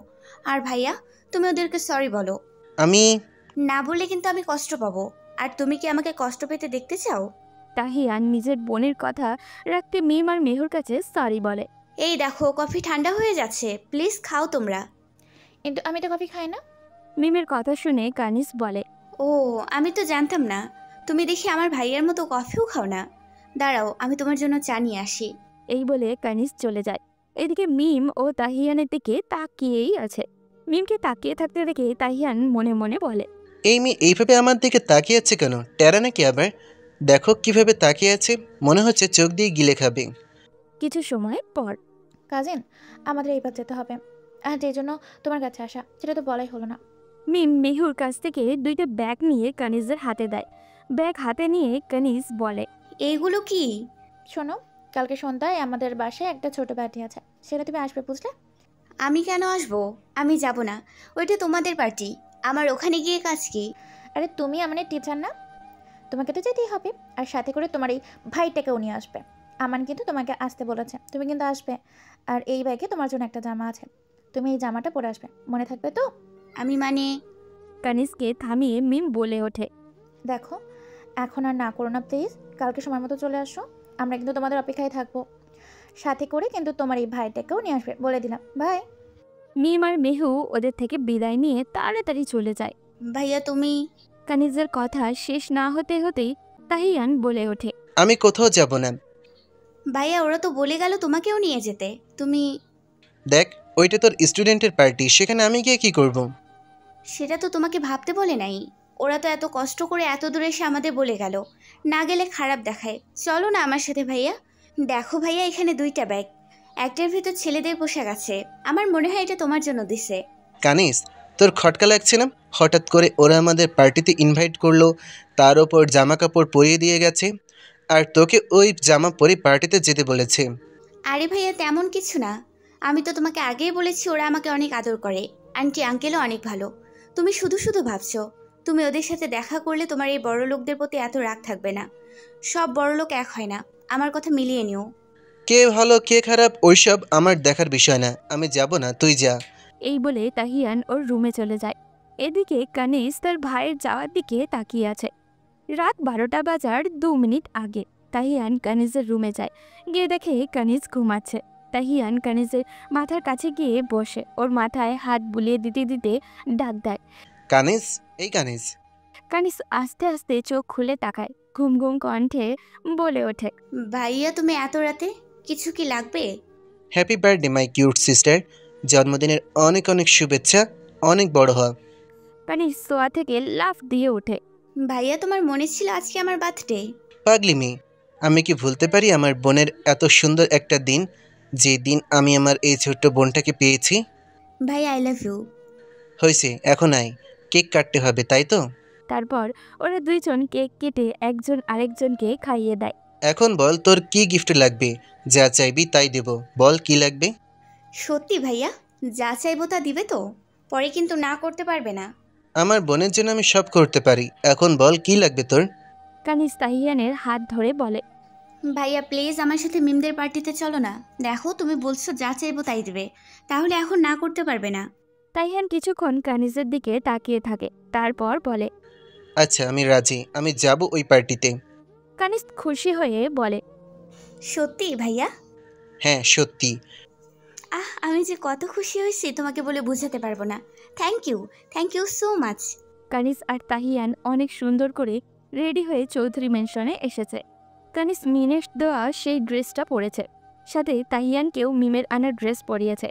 আর ভাইয়া, তুমি ওদেরকে সরি বলো। আমি না বললে কিন্তু আমি কষ্ট পাবো। আর তুমি কি আমাকে কষ্ট পেতে দেখতে চাও? তাহিয়ান নিজের বোনের কথা রাখতে মিম আর মেহুর কাছে সরি বলে। এই দেখো, কফি ঠান্ডা হয়ে যাচ্ছে, প্লিজ খাও তোমরা। কিন্তু আমি তো কফি খাই না। মিমের কথা শুনে কানিজ বলে, ও, আমি তো জানতাম না। তুমি দেখি আমার ভাইয়ের মতো কফিও খাও না। দাঁড়াও, আমি তোমার জন্য চা নিয়ে আসি। এই বলে কানিজ চলে যায়। এদিকে মিম ও তাহিয়ানের দিকে তাকিয়েই আছে। মিমকে তাকিয়ে থাকতে দেখে তাহিয়ান মনে মনে বলে, এই মেয়ে এইভাবে আমার দিকে তাকিয়ে আছে কেন? টেরা নাকি আবার? দেখো কিভাবে তাকিয়ে আছে, মনে হচ্ছে চোখ দিয়ে গিলে খাবে। কিছু সময় পর কাজিন, আমাদের এইবার যেতে হবে। আর যে জন্য তোমার কাছে আসা, সেটা তো বলাই হলো না। মিম মেহুর কাছ থেকে 2টা ব্যাগ নিয়ে কানিজের হাতে দেয়। ব্যাগ হাতে নিয়ে কানিজ বলে, এইগুলো কি? শোনো, কালকে সন্ধ্যায় আমাদের বাসায় একটা ছোট পার্টি আছে, সেটা তুমি আসবে, বুঝলে? আমি কেন আসবো? আমি যাব না। ওইটা তোমাদের পার্টি। আমার ওখানে গিয়ে কাজ কি? আরে তুমি আমাদের টিচার না? তোমাকে তো যেতেই হবে। আর সাথে করে তোমার এই ভাইটাকেও নিয়ে আসবে। আমান কিন্তু তোমাকে আসতে বলেছে, তুমি কিন্তু আসবে। আর এই ব্যাগে তোমার জন্য একটা জামা আছে, তুমি এই জামাটা পরে আসবে, মনে থাকবে তো? আমি মানে? কানিজকে থামিয়ে মিম বলে ওঠে, দেখো, এখন আর না করো না প্লিজ। কালকে সময় মতো চলে আসো, আমরা কিন্তু তোমাদের অপেক্ষায় থাকবো। সাথে করে কিন্তু তোমার এই ভাইটাকেও নিয়ে আসবে, বলে দিলাম। বাই। মিম আর মেহু ওদের থেকে বিদায় নিয়ে তাড়াতাড়ি চলে যায়। ভাইয়া তুমি? কানিজের কথা শেষ না হতে হতেই তাহিয়ান বলে ওঠে, আমি কোথাও যাব না। ভাইয়া, ওরা তো বলে গেল তোমাকেও নিয়ে যেতে। তুমি? দেখ, ওইটা তোর স্টুডেন্টের পার্টি, সেখানে আমি গিয়ে কি করব? সেটা তো তোমাকে ভাবতে বলে নাই। ওরা তো এত কষ্ট করে এত দূরে এসে আমাদের বলে গেল। না গেলে খারাপ দেখায়। চলো না আমার সাথে ভাইয়া। দেখো ভাইয়া, এখানে 2টা ব্যাগ। একটার ভিতর ছেলেদের পোশাক আছে। আমার মনে হয় এটা তোমার জন্য দিছে। কানিস, তোর খটকা লাগছে না? হঠাৎ করে ওরা আমাদের পার্টিতে ইনভাইট করলো, তার ওপর জামা কাপড় পরিয়ে দিয়ে গেছে, আর তোকে ওই জামা পরে পার্টিতে যেতে বলেছে। আরে ভাইয়া, তেমন কিছু না। আমি তো তোমাকে আগেই বলেছি ওরা আমাকে অনেক আদর করে। আন্টি আঙ্কেলও অনেক ভালো। তুমি শুধু শুধু ভাবছো। তুমি ওদের সাথে দেখা করলে তোমার এই বড় লোকদের প্রতি এত রাগ থাকবে না। সব বড় লোক এক হয় না। আমার কথা মিলিয়ে নিও। কে ভালো কে খারাপ ওইসব আমার দেখার বিষয় না। আমি যাব না, তুই যা। এই বলে তাহিয়ান ওর রুমে চলে যায়। এদিকে কানিজ তার ভাইয়ের যাওয়ার দিকে তাকিয়ে আছে। রাত 12টা বাজার 2 মিনিট আগে তাহিয়ান কানিজের রুমে যায়। গিয়ে দেখে কানিজ ঘুমাচ্ছে। তাহিয়ান কানিজের মাথার কাছে গিয়ে বসে ওর মাথায় হাত বুলিয়ে দিতে দিতে ডাক দেয়, কানিস, এই কানিস। কানিজ আস্তে আস্তে চোখ খুলে তাকায়। ঘুম ঘুম কণ্ঠে বলে ওঠে, ভাইয়া, তুমি এত রাতে? কিছু কি লাগবে? Happy birthday my cute sister. জন্মদিনের অনেক অনেক শুভেচ্ছা, অনেক বড় হ। কানিজ শোয়া থেকে লাফ দিয়ে ওঠে। ভাইয়া, তোমার মনে ছিল আজকে আমার বার্থডে? পাগলি মেয়ে, আমি কি ভুলতে পারি আমার বোনের এত সুন্দর একটা দিন, যে দিন আমি আমার এই ছোট্ট বোনটাকে পেয়েছি? ভাই, আই লাভ ইউ। হয়েছে, এখন আয়, কেক কাটতে হবে তাই তো? তারপর ওরা দুইজন কেক কেটে একজন আরেকজনকে খাইয়ে দেয়। এখন বল তোর কি গিফট লাগবে? যা চাইবি তাই দেব, বল কি লাগবে? সত্যি ভাইয়া? যা চাইবো তা দিবে তো? পরে কিন্তু না করতে পারবে না। আমার বোনের জন্য আমি সব করতে পারি। এখন বল কি লাগবে তোর? কানিজ তাহিয়ানের হাত ধরে বলে, ভাইয়া প্লিজ আমার সাথে মিমদের পার্টিতে চলো না। দেখো তুমি বলছো যা চাইবো তাই দেবে, তাহলে এখন না করতে পারবে না। তাহিয়ান কিছুক্ষণ কানিজের দিকে তাকিয়ে থাকে, তারপর বলে, আচ্ছা আমি রাজি, আমি যাব ওই পার্টিতে। কানিজ খুশি হয়ে বলে, সত্যি ভাইয়া? হ্যাঁ সত্যি। আমি যে কত খুশি হয়েছি তোমাকে বলে বোঝাতে পারবো না। Thank you so much. Kaniz আর তাহিয়ান অনেক সুন্দর করে রেডি হয়ে চৌধুরী ম্যানশনে এসেছে। কানিজ মিমের দেওয়া সেই ড্রেসটা পরেছে, সাথে তাহিয়ানকেও মিমের আনা ড্রেস পরিয়েছে।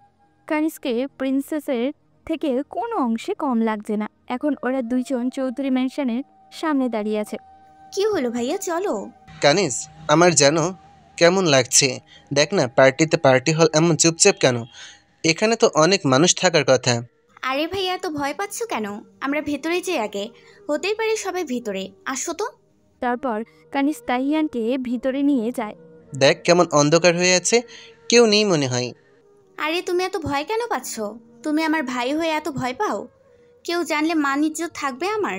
কানিজকে প্রিন্সেসের থেকে কোনো অংশে কম লাগছে না। এখন ওরা দুইজন চৌধুরী ম্যানশনের সামনে দাঁড়িয়ে আছে। কি হলো ভাইয়া, চলো। কানিজ আমার জানো কেমন লাগছে? দেখ না পার্টিতে পার্টি হল এমন চুপচাপ কেন? এখানে তো অনেক মানুষ থাকার কথা। আরে ভাইয়া তো ভয় পাচ্ছ কেন? আমরা ভেতরে যাই আগে, হতেই পারে সবাই ভেতরে, আসো তো। তারপর কানিজ তাহিয়ানকে ভিতরে নিয়ে যায়। দেখ কেমন অন্ধকার হয়ে আছে, কেউ নেই মনে হয়। আরে তুমি এত ভয় কেন পাচ্ছ? তুমি আমার ভাই হয়ে এত ভয় পাও? কেউ জানলে মান ইজ্জত থাকবে আমার?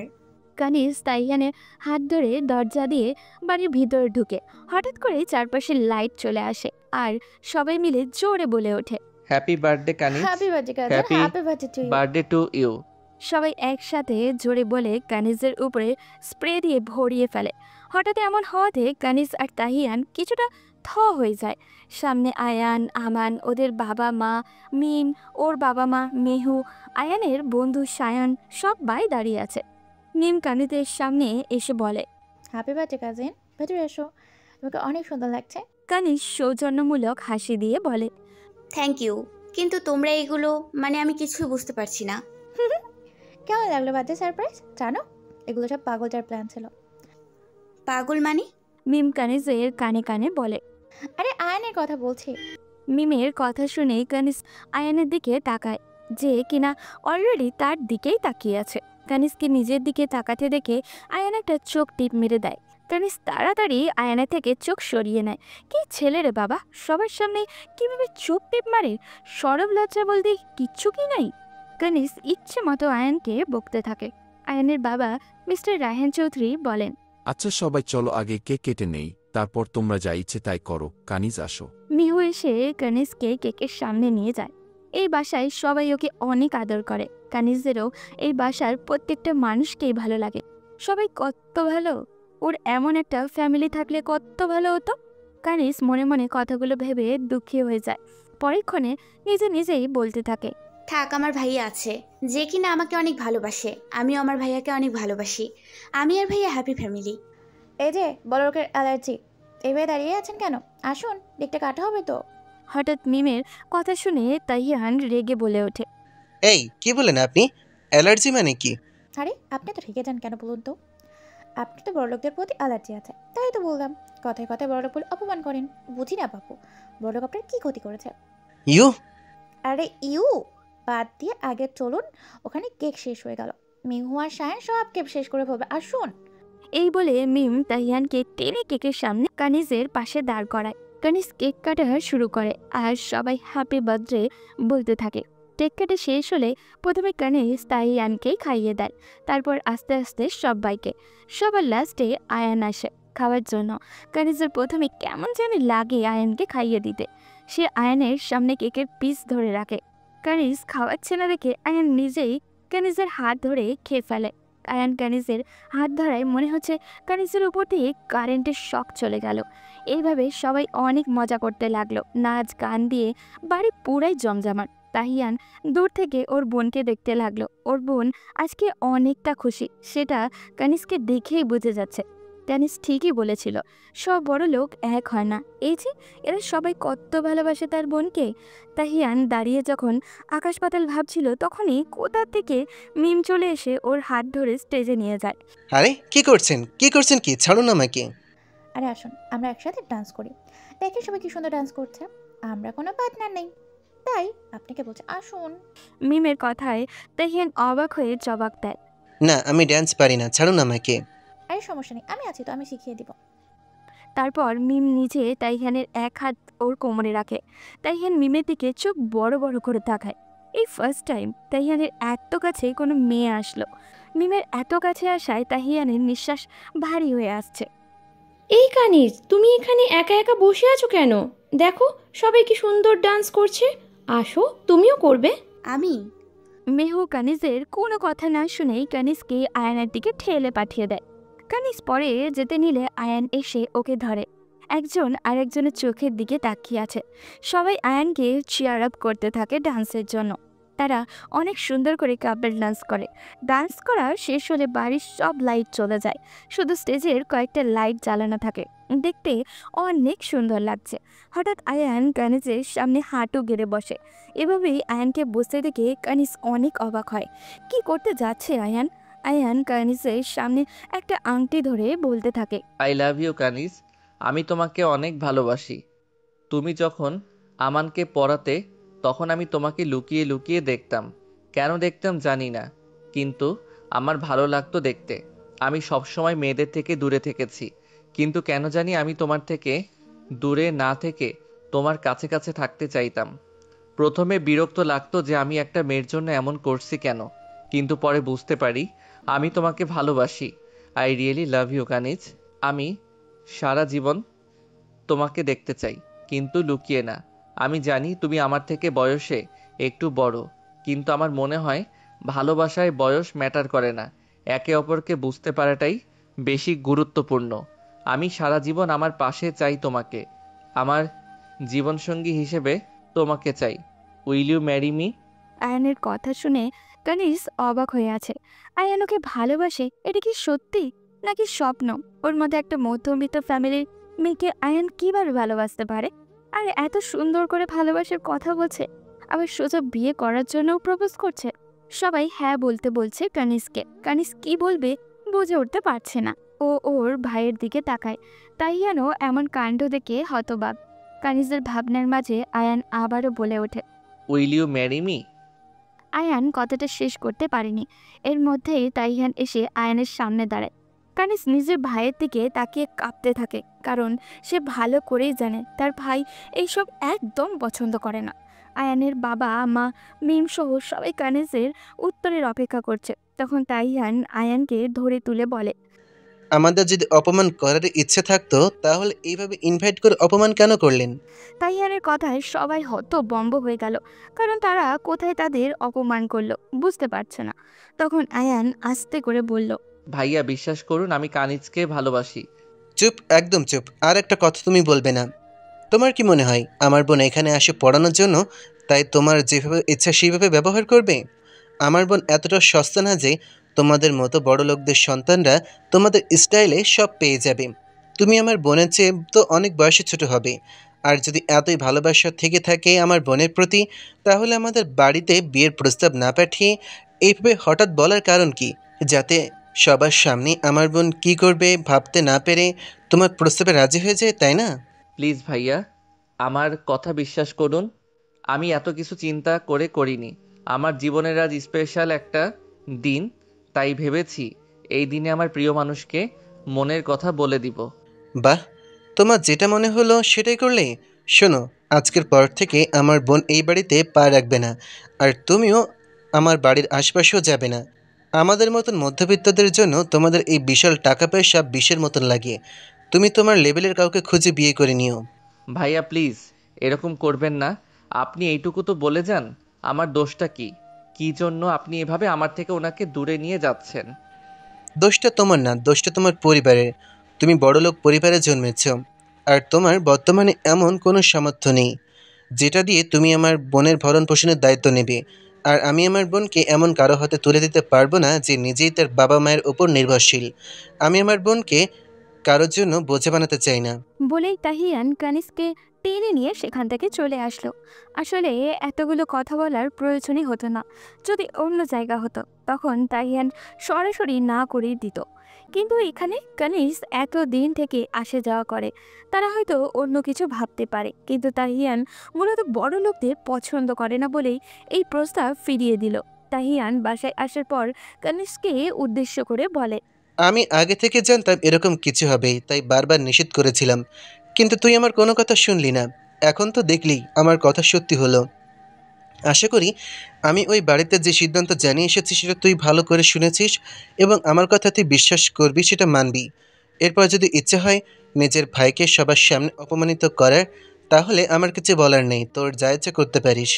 কানিজ তাহিয়ানের হাত ধরে দরজা দিয়ে বাড়ির ভিতরে ঢুকে। হঠাৎ করে চারপাশে লাইট চলে আসে আর সবাই মিলে জোরে বলে ওঠে, happy birthday Kaniz, happy birthday Kajal, Happy happy birthday to you. Birthday to you. সবাই একসাথে জোরে বলে কানিজের উপরে স্প্রে দিয়ে ভরিয়ে ফেলে। হঠাৎ এমন হওয়াতে কানিজ আর তাহিয়ান কিছুটা থ হয়ে যায়। সামনে আয়ান, আমান, ওদের বাবা মা, মিম, ওর বাবা মা, মেহু, আয়ানের বন্ধু সায়ান সবাই দাঁড়িয়ে আছে। মিম কানিজের সামনে এসে বলে, হ্যাপি বার্থডে কাজিন, ভেতরে এসো, তোমাকে অনেক সুন্দর লাগছে। কানিজ সৌজন্যমূলক হাসি দিয়ে বলে, থ্যাংক ইউ, কিন্তু তোমরা এগুলো মানে আমি কিছু বুঝতে পারছি না। কেমন লাগলো বার্থডে সারপ্রাইজ? জানো এগুলো সব পাগলটার প্ল্যান ছিল। পাগল মানে? মিম কানিজের কানে কানে বলে। আরে আয়নের কথা বলছি। মিমের কথা শুনে কানিজ আয়ানের দিকে তাকায়, যে কিনা অলরেডি তার দিকেই তাকিয়ে আছে। কানিজকে নিজের দিকে তাকাতে দেখে আয়ান একটা চোখ টিপ মেরে দেয়। কানিজ তাড়াতাড়ি আয়ানের থেকে চোখ সরিয়ে নেয়। কি ছেলে রে বাবা, সবার সামনে কিভাবে চোখ টিপ মারে! সরব লজ্জা বলতে কিচ্ছু কি নাই। কানিজ ইচ্ছে মতো আয়ানকে বকতে থাকে। আয়ানের বাবা মিস্টার রায়হান চৌধুরী বলেন, আচ্ছা সবাই চলো আগে কেক কেটে নেই, তারপর তোমরা যা ইচ্ছে তাই করো। কানিজ আসো। মিহু এসে কানিজকে কেকের সামনে নিয়ে যায়। এই বাসায় সবাই ওকে অনেক আদর করে। কানিজেরও এই বাসার প্রত্যেকটা মানুষকেই ভালো লাগে। সবাই কত ভালো, ওর এমন একটা ফ্যামিলি থাকলে কত ভালো হতো। কানিজ মনে মনে কথাগুলো ভেবে দুঃখী হয়ে যায়। পরক্ষণে নিজেই বলতে থাকে, থাক, আমার ভাইয়া আছে যে কিনা আমাকে অনেক ভালোবাসে, আমিও আমার ভাইয়াকে অনেক ভালোবাসি। আমি আর ভাইয়া হ্যাপি ফ্যামিলি। এই যে বড় লোকের অ্যালার্জি, এভাবে দাঁড়িয়ে আছেন কেন? আসুন, দিকটা কাটা হবে তো। হঠাৎ মিমের কথা শুনে তাইয়ান রেগে বলে ওঠে, এই কি বলেন আপনি? অ্যালার্জি মানে কি? আরে আপনি তো রেগে যান কেন বলুন তো? আপনি তো বড় লোকদের প্রতি অ্যালার্জি আছে, তাই তো বললাম। কথায় কথায় বড় লোক বলে অপমান করেন। বুঝি না বাপু, বড় লোক আপনার কী ক্ষতি করেছে? ইউ আরে ইউ বাদ দিয়ে আগে চলুন, ওখানে কেক শেষ হয়ে গেল। মিহু আর সায়ন সব কেক শেষ করে ফেলবে, আসুন। এই বলে মিম তাহিয়ানকে টেনে কেকের সামনে কানিজের পাশে দাঁড় করায়। কানিজ কেক কাটা শুরু করে আর সবাই হ্যাপি বার্থডে বলতে থাকে। কেক কাটা শেষ হলে প্রথমে কানিজ তাহিয়ানকেই খাইয়ে দেয়, তারপর আস্তে আস্তে সবাইকে। সবার লাস্টে আয়ান আসে খাওয়ার জন্য। কানিজের প্রথমে কেমন জানি লাগে আয়ানকে খাইয়ে দিতে। সে আয়ানের সামনে কেকের পিস ধরে রাখে। কানিজ খাওয়াচ্ছে না দেখে আয়ান নিজেই কানিজের হাত ধরে খেয়ে ফেলে। আয়ান কানিজের হাত ধরায় মনে হচ্ছে কানিজের উপর দিয়ে কারেন্টের শক চলে গেল। এইভাবে সবাই অনেক মজা করতে লাগলো, নাচ গান দিয়ে বাড়ি পুরাই জমজমাট। তাহিয়ান দূর থেকে ওর বোনকে দেখতে লাগলো। ওর বোন আজকে অনেকটা খুশি, সেটা কানিজকে দেখেই বুঝে যাচ্ছে। কানিজ ঠিকই বলেছিল, সব বড় লোক এক হয় না। এই যে এরা সবাই কত ভালোবাসে তার বোনকে। তাহিয়ান দাঁড়িয়ে যখন আকাশ পাতাল ভাবছিল, তখনই কোথা থেকে মিম চলে এসে ওর হাত ধরে স্টেজে নিয়ে যায়। আরে কি করছেন কি ছাড়ুন আমাকে। আরে আসুন, আমরা একসাথে ডান্স করি। দেখেন সবাই কি সুন্দর ডান্স করছে। আমরা কোনো পার্টনার নেই, তাই আপনাকে বলছে আসুন। মিমের কথায় তাহিয়ান অবাক হয়ে জবাব দেয়, না আমি ড্যান্স পারি না, ছাড়ুন আমাকে। আরে সমস্যা নেই, আমি আছি তো, আমি শিখিয়ে দিব। তারপর মিম নিজে তাইহানের এক হাত ওর কোমরে রাখে। তাইহান মিমের দিকে চোখ বড় বড় করে তাকায়। এই ফার্স্ট টাইম তাহিয়ানের এত কাছে কোনো মেয়ে আসলো। মিমের এত কাছে আসায় তাহিয়ানের নিঃশ্বাস ভারী হয়ে আসছে। এই কানিজ, তুমি এখানে একা একা বসে আছো কেন? দেখো সবাই কি সুন্দর ডান্স করছে, আসো তুমিও করবে। আমি মেহু কানিজের কোনো কথা না শুনেই কানিজকে আয়ানের দিকে ঠেলে পাঠিয়ে দেয়। কানিজ পরে যেতে নিলে আয়ান এসে ওকে ধরে। একজন আরেকজনের চোখের দিকে তাকিয়ে আছে। সবাই আয়ানকে চিয়ার আপ করতে থাকে ডান্সের জন্য। তারা অনেক সুন্দর করে কাপল ডান্স করে। ডান্স করা শেষ হলে বাড়ির সব লাইট চলে যায়, শুধু স্টেজের কয়েকটা লাইট জ্বালানো থাকে। দেখতে অনেক সুন্দর লাগছে। হঠাৎ আয়ান কানিজের সামনে হাঁটু গেড়ে বসে। এভাবেই আয়ানকে বসতে দেখে কানিজ অনেক অবাক হয়। কি করতে যাচ্ছে আয়ান? আয়ান কানিজের সামনে একটা আংটি ধরে বলতে থাকে, আই লাভ ইউ কানিজ, আমি তোমাকে অনেক ভালোবাসি। তুমি যখন আমানকে পড়াতে তখন আমি তোমাকে লুকিয়ে লুকিয়ে দেখতাম। কেন দেখতাম জানি না, কিন্তু আমার ভালো লাগতো দেখতে। আমি সবসময় মেয়েদের থেকে দূরে থেকেছি, কিন্তু কেন জানি আমি তোমার থেকে দূরে না থেকে তোমার কাছে কাছে থাকতে চাইতাম। প্রথমে বিরক্ত লাগতো যে আমি একটা মেয়ের জন্য এমন করছি কেন, কিন্তু পরে বুঝতে পারি আমি তোমাকে ভালোবাসি। আই রিয়েলি লাভ ইউ কানিজ। আমি সারা জীবন তোমাকে দেখতে চাই, কিন্তু লুকিয়ে না। আমি জানি তুমি আমার থেকে বয়সে একটু বড়, কিন্তু আমার মনে হয় ভালোবাসায় বয়স ম্যাটার করে না। একে অপরকে বুঝতে পারাটাই বেশি গুরুত্বপূর্ণ। আমি সারা জীবন আমার পাশে চাই তোমাকে, আমার জীবনসঙ্গী হিসেবে তোমাকে চাই। Will you marry me? আয়ানের কথা শুনে কানিজ অবাক হয়ে আছে। আয়ান ওকে ভালোবাসে, এটা কি সত্যি নাকি স্বপ্ন? ওর মধ্যে একটা মধ্যবিত্ত ফ্যামিলির মেয়েকে আয়ান কিভাবে ভালোবাসতে পারে? আর এত সুন্দর করে ভালোবাসার কথা বলছে, আবার সোজা বিয়ে করার জন্যও প্রপোজ করছে। সবাই হ্যাঁ বলতে বলছে কানিজকে। কানিজ কি বলবে বুঝে উঠতে পারছে না। ও ওর ভাইয়ের দিকে তাকায়। তাই যেন এমন কাণ্ড দেখে হতবাক। কানিজের ভাবনার মাঝে আয়ান আবারও বলে ওঠে, will you marry me? Ayaan কথাটা শেষ করতে পারেনি। এর মধ্যেই তাইহান এসে আয়ানের সামনে দাঁড়ায়। কানিজ নিজের ভাইয়ের দিকে তাকিয়ে কাঁপতে থাকে, কারণ সে ভালো করেই জানে তার ভাই এইসব একদম পছন্দ করে না। আয়ানের বাবা মা মিম সহ সবাই কানিজের উত্তরের অপেক্ষা করছে। তখন তাইহান আয়ানকে ধরে তুলে বলে, আমাদের যদি অপমান করার ইচ্ছে থাকতো তাহলে এইভাবে ইনভাইট করে অপমান কেন করলেন? তাইহানের কথায় সবাই হতভম্ব হয়ে গেল, কারণ তারা কোথায় তাদের অপমান করলো বুঝতে পারছে না। তখন আয়ান আস্তে করে বলল, ভাইয়া বিশ্বাস করুন, আমি কানিজকে ভালোবাসি। চুপ, একদম চুপ। আর একটা কথা তুমি বলবে না। তোমার কি মনে হয় আমার বোন এখানে আসে পড়ানোর জন্য, তাই তোমার যেভাবে ইচ্ছা সেইভাবে ব্যবহার করবে? আমার বোন এতটা সস্তা না যে তোমাদের মতো বড় লোকদের সন্তানরা তোমাদের স্টাইলে সব পেয়ে যাবে। তুমি আমার বোনের চেয়ে তো অনেক বয়সে ছোট হবে। আর যদি এতই ভালোবাসা থেকে থাকে আমার বোনের প্রতি, তাহলে আমাদের বাড়িতে বিয়ের প্রস্তাব না পাঠিয়ে এইভাবে হঠাৎ বলার কারণ কি? যাতে সবার সামনে আমার বোন কী করবে ভাবতে না পেরে তোমার প্রস্তাবে রাজি হয়ে যায়, তাই না? প্লিজ ভাইয়া, আমার কথা বিশ্বাস করুন। আমি এত কিছু চিন্তা করে করিনি। আমার জীবনের আজ স্পেশাল একটা দিন, তাই ভেবেছি এই দিনে আমার প্রিয় মানুষকে মনের কথা বলে দিব। বাহ, তোমার যেটা মনে হলো সেটাই করলে। শোনো, আজকের পর থেকে আমার বোন এই বাড়িতে পা রাখবে না, আর তুমিও আমার বাড়ির আশপাশেও যাবে না। আমাদের মতন মধ্যবিত্তদের জন্য তোমাদের এই বিশাল টাকা পয়সা বিষের মতন লাগে। তুমি তোমার লেভেলের কাউকে খুঁজে বিয়ে করে নিও। ভাইয়া প্লিজ এরকম করবেন না। আপনি এইটুকু তো বলে যান, আমার দোষটা কি? কি জন্য আপনি এভাবে আমার থেকে ওনাকে দূরে নিয়ে যাচ্ছেন? দোষটা তোমার না, দোষটা তোমার পরিবারের। তুমি বড়লোক পরিবারে জন্মেছ, আর তোমার বর্তমানে এমন কোনো সামর্থ্য নেই যেটা দিয়ে তুমি আমার বোনের ভরণ পোষণের দায়িত্ব নেবে। আর আমি আমার বোনকে এমন কারো হাতে তুলে দিতে পারবো না যে নিজেই তার বাবা মায়ের ওপর নির্ভরশীল। আমি আমার বোনকে কারোর জন্য বোঝা বানাতে চাই না। বলেই তাহিয়ান কানিজকে টেনে নিয়ে সেখান থেকে চলে আসলো। আসলে এতগুলো কথা বলার প্রয়োজনই হতো না। যদি অন্য জায়গা হতো তখন তাহিয়ান সরাসরি না করেই দিত, কিন্তু এখানে কানিজ এত দিন থেকে আসে যাওয়া করে, তারা হয়তো অন্য কিছু ভাবতে পারে, কিন্তু তাহিয়ান মূলত বড় লোকদের পছন্দ করে না বলেই এই প্রস্তাব ফিরিয়ে দিল। তাহিয়ান বাসায় আসার পর কানিজকে উদ্দেশ্য করে বলে, আমি আগে থেকে জানতাম এরকম কিছু হবে, তাই বারবার নিষেধ করেছিলাম, কিন্তু তুই আমার কোনো কথা শুনলি না। এখন তো দেখলি আমার কথা সত্যি হলো। আশা করি আমি ওই বাড়িতে যে সিদ্ধান্ত জানিয়ে এসেছি সেটা তুই ভালো করে শুনেছিস এবং আমার কথা তুই বিশ্বাস করবি, সেটা মানবি। এরপর যদি ইচ্ছে হয় নিজের ভাইকে সবার সামনে অপমানিত করার, তাহলে আমার কিছু বলার নেই, তোর যা ইচ্ছে করতে পারিস।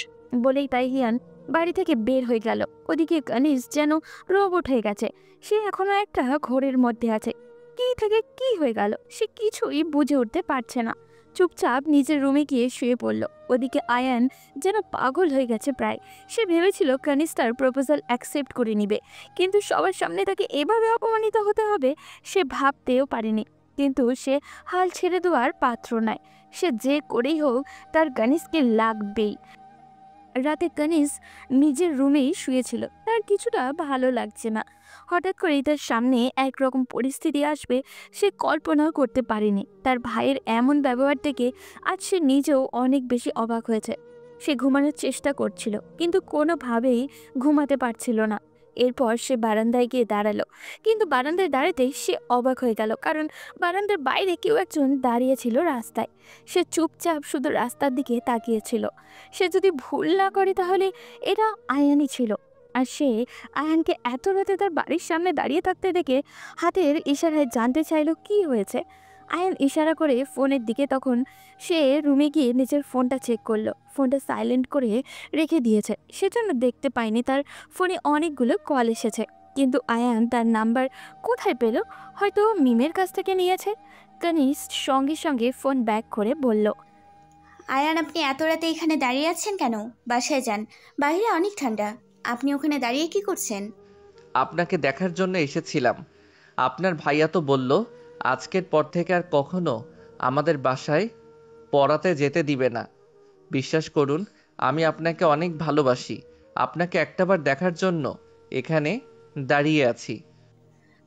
বলেই তাইহিয়ান বাড়ি থেকে বের হয়ে গেল। ওদিকে কানিজ যেন রোবট হয়ে গেছে। সে এখনো একটা ঘোরের মধ্যে আছে। কি থেকে কি হয়ে গেল সে কিছুই বুঝে উঠতে পারছে না। চুপচাপ নিজের রুমে গিয়ে শুয়ে পড়ল। ওদিকে আয়ান যেন পাগল হয়ে গেছে প্রায়। সে ভেবেছিল কানিজ তার প্রপোজাল অ্যাকসেপ্ট করে নিবে, কিন্তু সবার সামনে তাকে এভাবে অপমানিত হতে হবে সে ভাবতেও পারেনি। কিন্তু সে হাল ছেড়ে দেওয়ার পাত্র নয়। সে যে করেই হোক তার কানিজকে লাগবেই। রাতে কানিজ নিজের রুমেই শুয়েছিল। তার কিছুটা ভালো লাগছে না। হঠাৎ করেই তার সামনে একরকম পরিস্থিতি আসবে সে কল্পনাও করতে পারেনি। তার ভাইয়ের এমন ব্যবহার থেকে আজ সে নিজেও অনেক বেশি অবাক হয়েছে। সে ঘুমানোর চেষ্টা করছিল, কিন্তু কোনোভাবেই ঘুমাতে পারছিল না। এরপর সে বারান্দায় গিয়ে দাঁড়ালো, কিন্তু বারান্দায় দাঁড়াতেই সে অবাক হয়ে গেল, কারণ বারান্দার বাইরে কেউ একজন দাঁড়িয়েছিল রাস্তায়। সে চুপচাপ শুধু রাস্তার দিকে তাকিয়েছিল। সে যদি ভুল না করে তাহলে এটা আয়ানই ছিল। আর সে আয়ানকে এত রাতে তার বাড়ির সামনে দাঁড়িয়ে থাকতে দেখে হাতের ইশারায় জানতে চাইল কি হয়েছে। আয়ান ইশারা করে ফোনের দিকে, তখন সে রুমে গিয়ে নিজের ফোনটা চেক করলো। ফোনটা সাইলেন্ট করে রেখে দিয়েছে, সেজন্য দেখতে পায়নি তার ফোনে অনেকগুলো কল এসেছে। কিন্তু আয়ান তার নাম্বার কোথায় পেল? হয়তো মিমের কাছ থেকে নিয়েছে। কানিজ সঙ্গে সঙ্গে ফোন ব্যাক করে বলল, আয়ান, আপনি এত রাতে এখানে দাঁড়িয়ে আছেন কেন? বাসায় যান, বাইরে অনেক ঠান্ডা। আপনি ওখানে দাঁড়িয়ে কি করছেন? আপনাকে দেখার জন্য এসেছিলাম। আপনার ভাইয়া তো বলল আজকের পর থেকে আর কখনো আমাদের বাসায় পড়াতে যেতে দিবে না। বিশ্বাস করুন, আমি আপনাকে অনেক ভালোবাসি। আপনাকে একটাবার দেখার জন্য এখানে দাঁড়িয়ে আছি।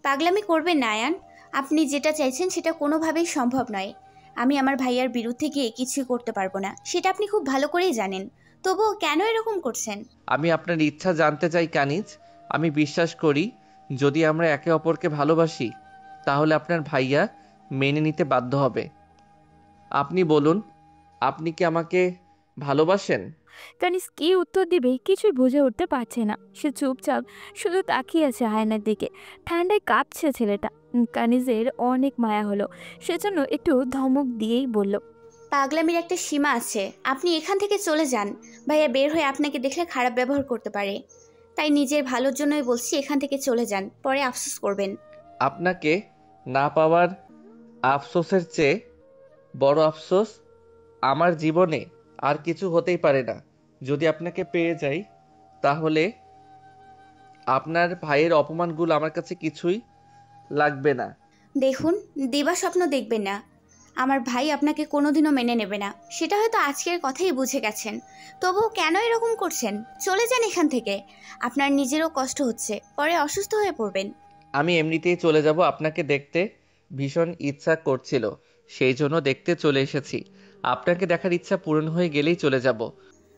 পাগলামি করবেন না আয়ান। আপনি যেটা চাইছেন সেটা কোনোভাবেই সম্ভব নয়। আমি আমার ভাইয়ার বিরুদ্ধে গিয়ে কিছুই করতে পারবো না, সেটা আপনি খুব ভালো করেই জানেন। তবুও কেন এরকম করছেন? আমি আপনার ইচ্ছা জানতে চাই কানিজ। আমি বিশ্বাস করি যদি আমরা একে অপরকে ভালোবাসি তাহলে আপনার ভাইয়া মেনে নিতে বাধ্য হবে। আপনি বলুন, আপনি কি আমাকে ভালোবাসেন? কানিজ কি উত্তর দিবে কিছুই বুঝে উঠতে পারছে না। সে চুপচাপ শুধু তাকিয়ে আছে আয়নার দিকে। ঠান্ডায় কাঁপছে ছেলেটা। কানিজের অনেক মায়া হলো, সেজন্য একটু ধমক দিয়েই বলল, পাগলামির একটা সীমা আছে। আপনি এখান থেকে চলে যান। ভাইয়া বের হয়ে আপনাকে দেখলে খারাপ ব্যবহার করতে পারে। তাই নিজের ভালোর জন্যই বলছি, এখান থেকে চলে যান, পরে আফসোস করবেন। আপনাকে না পাওয়ার আফসোসের চেয়ে বড় আফসোস আমার জীবনে আর কিছু হতেই পারে না। যদি আপনাকে পেয়ে যাই তাহলে আপনার ভাইয়ের অপমানগুলো আমার কাছে কিছুই লাগবে না। দেখুন, দিবা স্বপ্ন দেখবেন না। আমার ভাই আপনাকে কোনোদিনও মেনে নেবে না, সেটা হয়তো আজকের কথাই বুঝে গেছেন। তবুও কেন এরকম করছেন? চলে যান এখান থেকে। আপনার নিজেরও কষ্ট হচ্ছে, পরে অসুস্থ হয়ে পড়বেন। আমি এমনিতেই চলে যাব। আপনাকে দেখতে ভীষণ ইচ্ছা করছিল, সেই জন্য দেখতে চলে এসেছি। আপনাকে দেখার ইচ্ছা পূরণ হয়ে গেলেই চলে যাব।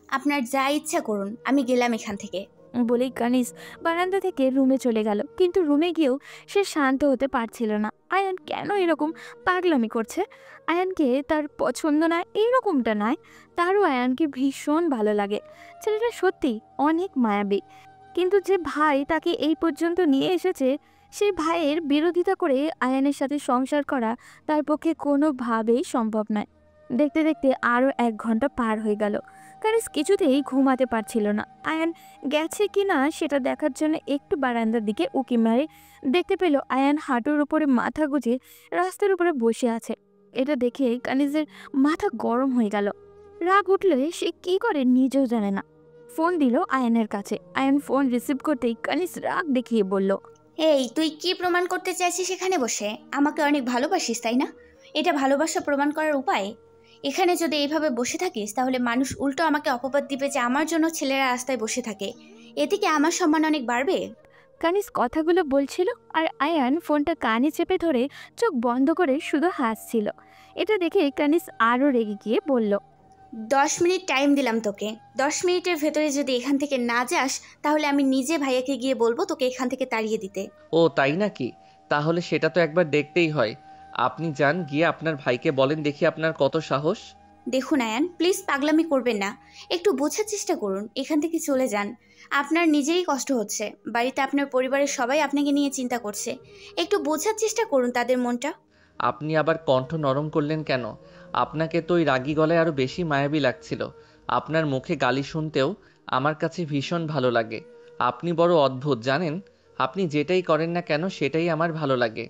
আপনার যা ইচ্ছা করুন, আমি গেলাম এখান থেকে। বলেই কানিজ বারান্দা থেকে রুমে চলে গেল। কিন্তু রুমে গিয়েও সে শান্ত হতে পারছিল না। আয়ান কেন এরকম পাগলামি করছে? আয়ানকে তার পছন্দ না এইরকমটা নয়, তারও আয়ানকে ভীষণ ভালো লাগে। ছেলেটা সত্যি অনেক মায়াবী। কিন্তু যে ভাই তাকে এই পর্যন্ত নিয়ে এসেছে, সেই ভাইয়ের বিরোধিতা করে আয়ানের সাথে সংসার করা তার পক্ষে কোনোভাবেই সম্ভব নয়। দেখতে দেখতে আরও 1 ঘন্টা পার হয়ে গেল। কানিজ কিছুতেই ঘুমাতে পারছিল না। আয়ান গেছে কি না সেটা দেখার জন্য একটু বারান্দার দিকে উকি মারে দেখতে পেল আয়ান হাঁটুর উপরে মাথা গুজে রাস্তার উপরে বসে আছে। এটা দেখে কানিজের মাথা গরম হয়ে গেল। রাগ উঠলে সে কি করে নিজেও জানে না। ফোন দিল আয়ানের কাছে। আয়ান ফোন রিসিভ করতেই কানিজ রাগ দেখিয়ে বলল, এই, তুই কি প্রমাণ করতে চাইছিস এখানে বসে? আমাকে অনেক ভালোবাসিস, তাই না? এটা ভালোবাসা প্রমাণ করার উপায়? এখানে যদি এইভাবে বসে থাকিস তাহলে মানুষ উল্টো আমাকে অপবাদ দিবে যে আমার জন্য ছেলেরা রাস্তায় বসে থাকে। এতে কি আমার সম্মান অনেক বাড়বে? কানিজ কথাগুলো বলছিল আর আয়ান ফোনটা কানে চেপে ধরে চোখ বন্ধ করে শুধু হাসছিল। এটা দেখে কানিজ আরও রেগে গিয়ে বলল, 10 মিনিট টাইম দিলাম তোকে। 10 মিনিটের ভেতরে যদি এখান থেকে না যাস তাহলে আমি নিজে ভাইয়াকে গিয়ে বলবো তোকে এখান থেকে তাড়িয়ে দিতে। ও তাই নাকি? তাহলে সেটা তো একবার দেখতেই হয়। আপনি যান, গিয়ে আপনার ভাইকে বলেন দেখি আপনার কত সাহস। দেখুন আয়ান, প্লিজ পাগলামি করবেন না, একটু বোঝার চেষ্টা করুন, এখান থেকে চলে যান। আপনার নিজেরই কষ্ট হচ্ছে, বাড়িতে আপনার পরিবারের সবাই আপনাকে নিয়ে চিন্তা করছে, একটু বোঝার চেষ্টা করুন তাদের মনটা। আপনি আবার কণ্ঠ নরম করলেন কেন? আপনাকে তো ওই রাগী গলায় আরও বেশি মায়াবী লাগছিল। আপনার মুখে গালি শুনতেও আমার কাছে ভীষণ ভালো লাগে। আপনি বড় অদ্ভুত জানেন, আপনি যেটাই করেন না কেন সেটাই আমার ভালো লাগে।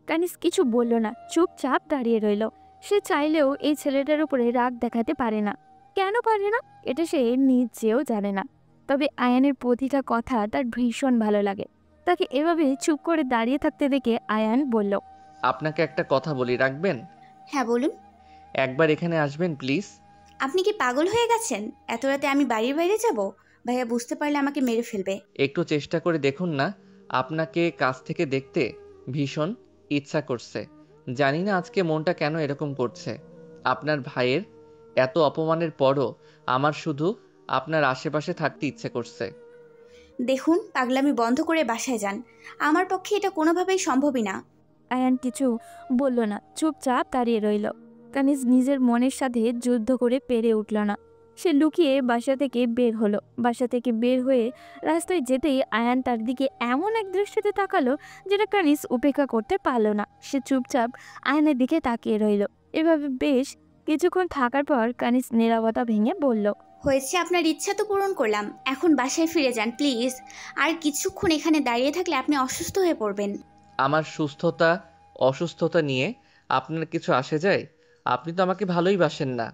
কানিজ কিছু বলল না, চুপচাপ দাঁড়িয়ে রইল। সে চাইলেও এই ছেলেটার উপরে রাগ দেখাতে পারে না। কেন পারে না এটা সে নিজেও জানে না। তবে আয়ানের প্রতিটা কথা তার ভীষণ ভালো লাগে। তাকে এভাবে চুপ করে দাঁড়িয়ে থাকতে দেখে আয়ান বলল, আপনাকে একটা কথা বলি, রাখবেন? হ্যাঁ বলুন। একবার এখানে আসবেন প্লিজ। আপনি কি পাগল হয়ে গেছেন? এত রাতে আমি বাড়ির বাইরে যাব? ভাইয়া বুঝতে পারলে আমাকে মেরে ফেলবে। একটু চেষ্টা করে দেখুন না, আপনাকে কাছ থেকে দেখতে ভীষণ ইচ্ছা করছে। জানি না আজকে মনটা কেন এরকম করছে। আপনার ভাইয়ের এত অপমানের পরও আমার শুধু আপনার আশেপাশে থাকতে ইচ্ছে করছে। দেখুন, পাগলামি বন্ধ করে বাসায় যান, আমার পক্ষে এটা কোনোভাবেই সম্ভবই না। আয়ান কিছু বলল না, চুপচাপ দাঁড়িয়ে রইল। কানিজ নিজের মনের সাথে যুদ্ধ করে পেরে উঠল না। সে লুকিয়ে বাসা থেকে বের হলো। বাসা থেকে বের হয়ে রাস্তায় যেতেই আয়ান তার দিকে এমন এক দৃষ্টিতে তাকালো যেটা কানিজ উপেক্ষা করতে পারল না। সে চুপচাপ আয়ানের দিকে তাকিয়ে রইল। এভাবে বেশ কিছুক্ষণ থাকার পর কানিজ নীরবতা ভেঙে বলল, হয়েছে, আপনার ইচ্ছা তো পূরণ করলাম, এখন বাসায় ফিরে যান প্লিজ। আর কিছুক্ষণ এখানে দাঁড়িয়ে থাকলে আপনি অসুস্থ হয়ে পড়বেন। আমার সুস্থতা অসুস্থতা নিয়ে আপনার কিছু আসে যায়? আপনি তো আমাকে ভালোই বাসেন না।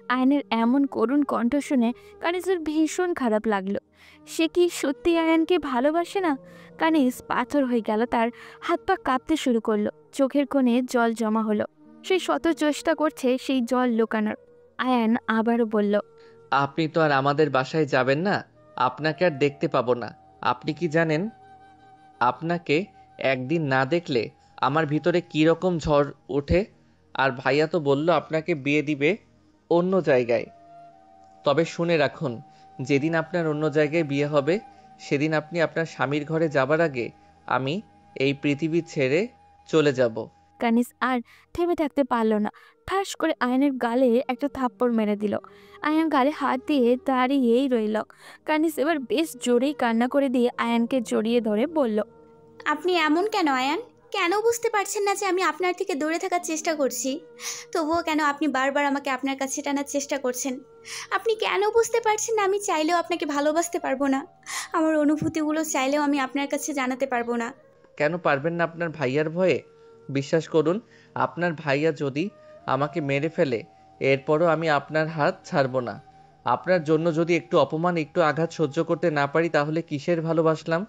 আয়ানের এমন করুণ কণ্ঠ শুনে কানিজের ভীষণ খারাপ লাগলো। সে কি সত্যি আয়ানকে ভালোবাসে না? কানিজ পাথর হয়ে গেল, তার হাত পা কাঁপতে শুরু করলো। চোখের কোণে জল জমা হলো। সে শত চেষ্টা করছে সেই জল লুকানোর। আয়ান আবারও বলল, আপনি তো আর আমাদের বাসায় যাবেন না, আপনাকে আর দেখতে পাবো না। আপনি কি জানেন, আপনাকে একদিন না দেখলে আমার ভিতরে কি রকম ঝড় ওঠে? আর ভাইয়া তো বলল আপনাকে বিয়ে দিবে অন্য জায়গায়। তবে শুনে রাখুন, যেদিন আপনার অন্য জায়গায় বিয়ে হবে সেদিন আপনি আপনার স্বামীর ঘরে যাবার আগে আমি এই পৃথিবী ছেড়ে চলে যাব। কানিজ আর থেমে থাকতে পারল না। ঠাস করে আয়নের গালে একটা থাপ্পড় মেরে দিল। আয়ান গালে হাত দিয়ে দাঁড়িয়েই রইল। কানিজ এবার বেশ জোরেই কান্না করে দিয়ে আয়ানকে জড়িয়ে ধরে বলল, আপনি এমন কেন আয়ান? কেন বুঝতে পারছেন না যে আমি আপনার থেকে দূরে থাকার চেষ্টা করছি? তবুও কেন আপনি বারবার আমাকে আপনার কাছে টানার চেষ্টা করছেন? আপনি কেন বুঝতে পারছেন না আমি চাইলেও আপনাকে ভালোবাসতে পারবো না? আমার অনুভূতিগুলো চাইলেও আমি আপনার কাছে জানাতে পারবো না। কেন পারবেন না আপনার ভাইয়ার ভয়ে? বিশ্বাস করুন, আপনার ভাইয়া যদি আমাকে মেরে ফেলে এরপরও আমি আপনার হাত ছাড়ব না। আপনার জন্য যদি একটু অপমান একটু আঘাত সহ্য করতে না পারি তাহলে কিসের ভালোবাসলাম?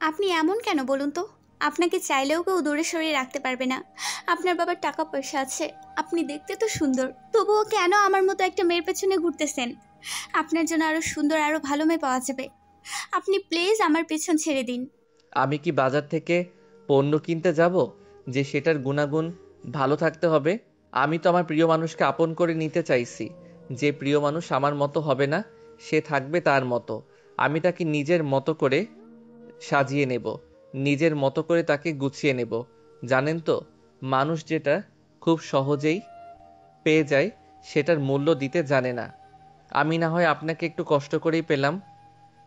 আপনি এমন কেন বলুন তো? আপনাকে চাইলেও কেউ দূরে সরিয়ে রাখতে পারবে না। আপনার বাবার টাকা পয়সা আছে, আপনি দেখতে তো সুন্দর, তবুও কেন আমার মতো একটা মেয়ের পেছনে ঘুরতেছেন? আপনার জন্য আরও সুন্দর আরও ভালো মেয়ে পাওয়া যাবে। আপনি প্লিজ আমার পেছন ছেড়ে দিন। আমি কি বাজার থেকে পণ্য কিনতে যাব যে সেটার গুণাগুণ ভালো থাকতে হবে? আমি তো আমার প্রিয় মানুষকে আপন করে নিতে চাইছি। যে প্রিয় মানুষ আমার মতো হবে না সে থাকবে তার মতো। আমি তাকে নিজের মতো করে সাজিয়ে নেব, নিজের মতো করে তাকে গুছিয়ে নেব। জানেন তো, মানুষ যেটা খুব সহজেই পেয়ে যায় সেটার মূল্য দিতে জানে না। আমি না হয় আপনাকে একটু কষ্ট করেই পেলাম,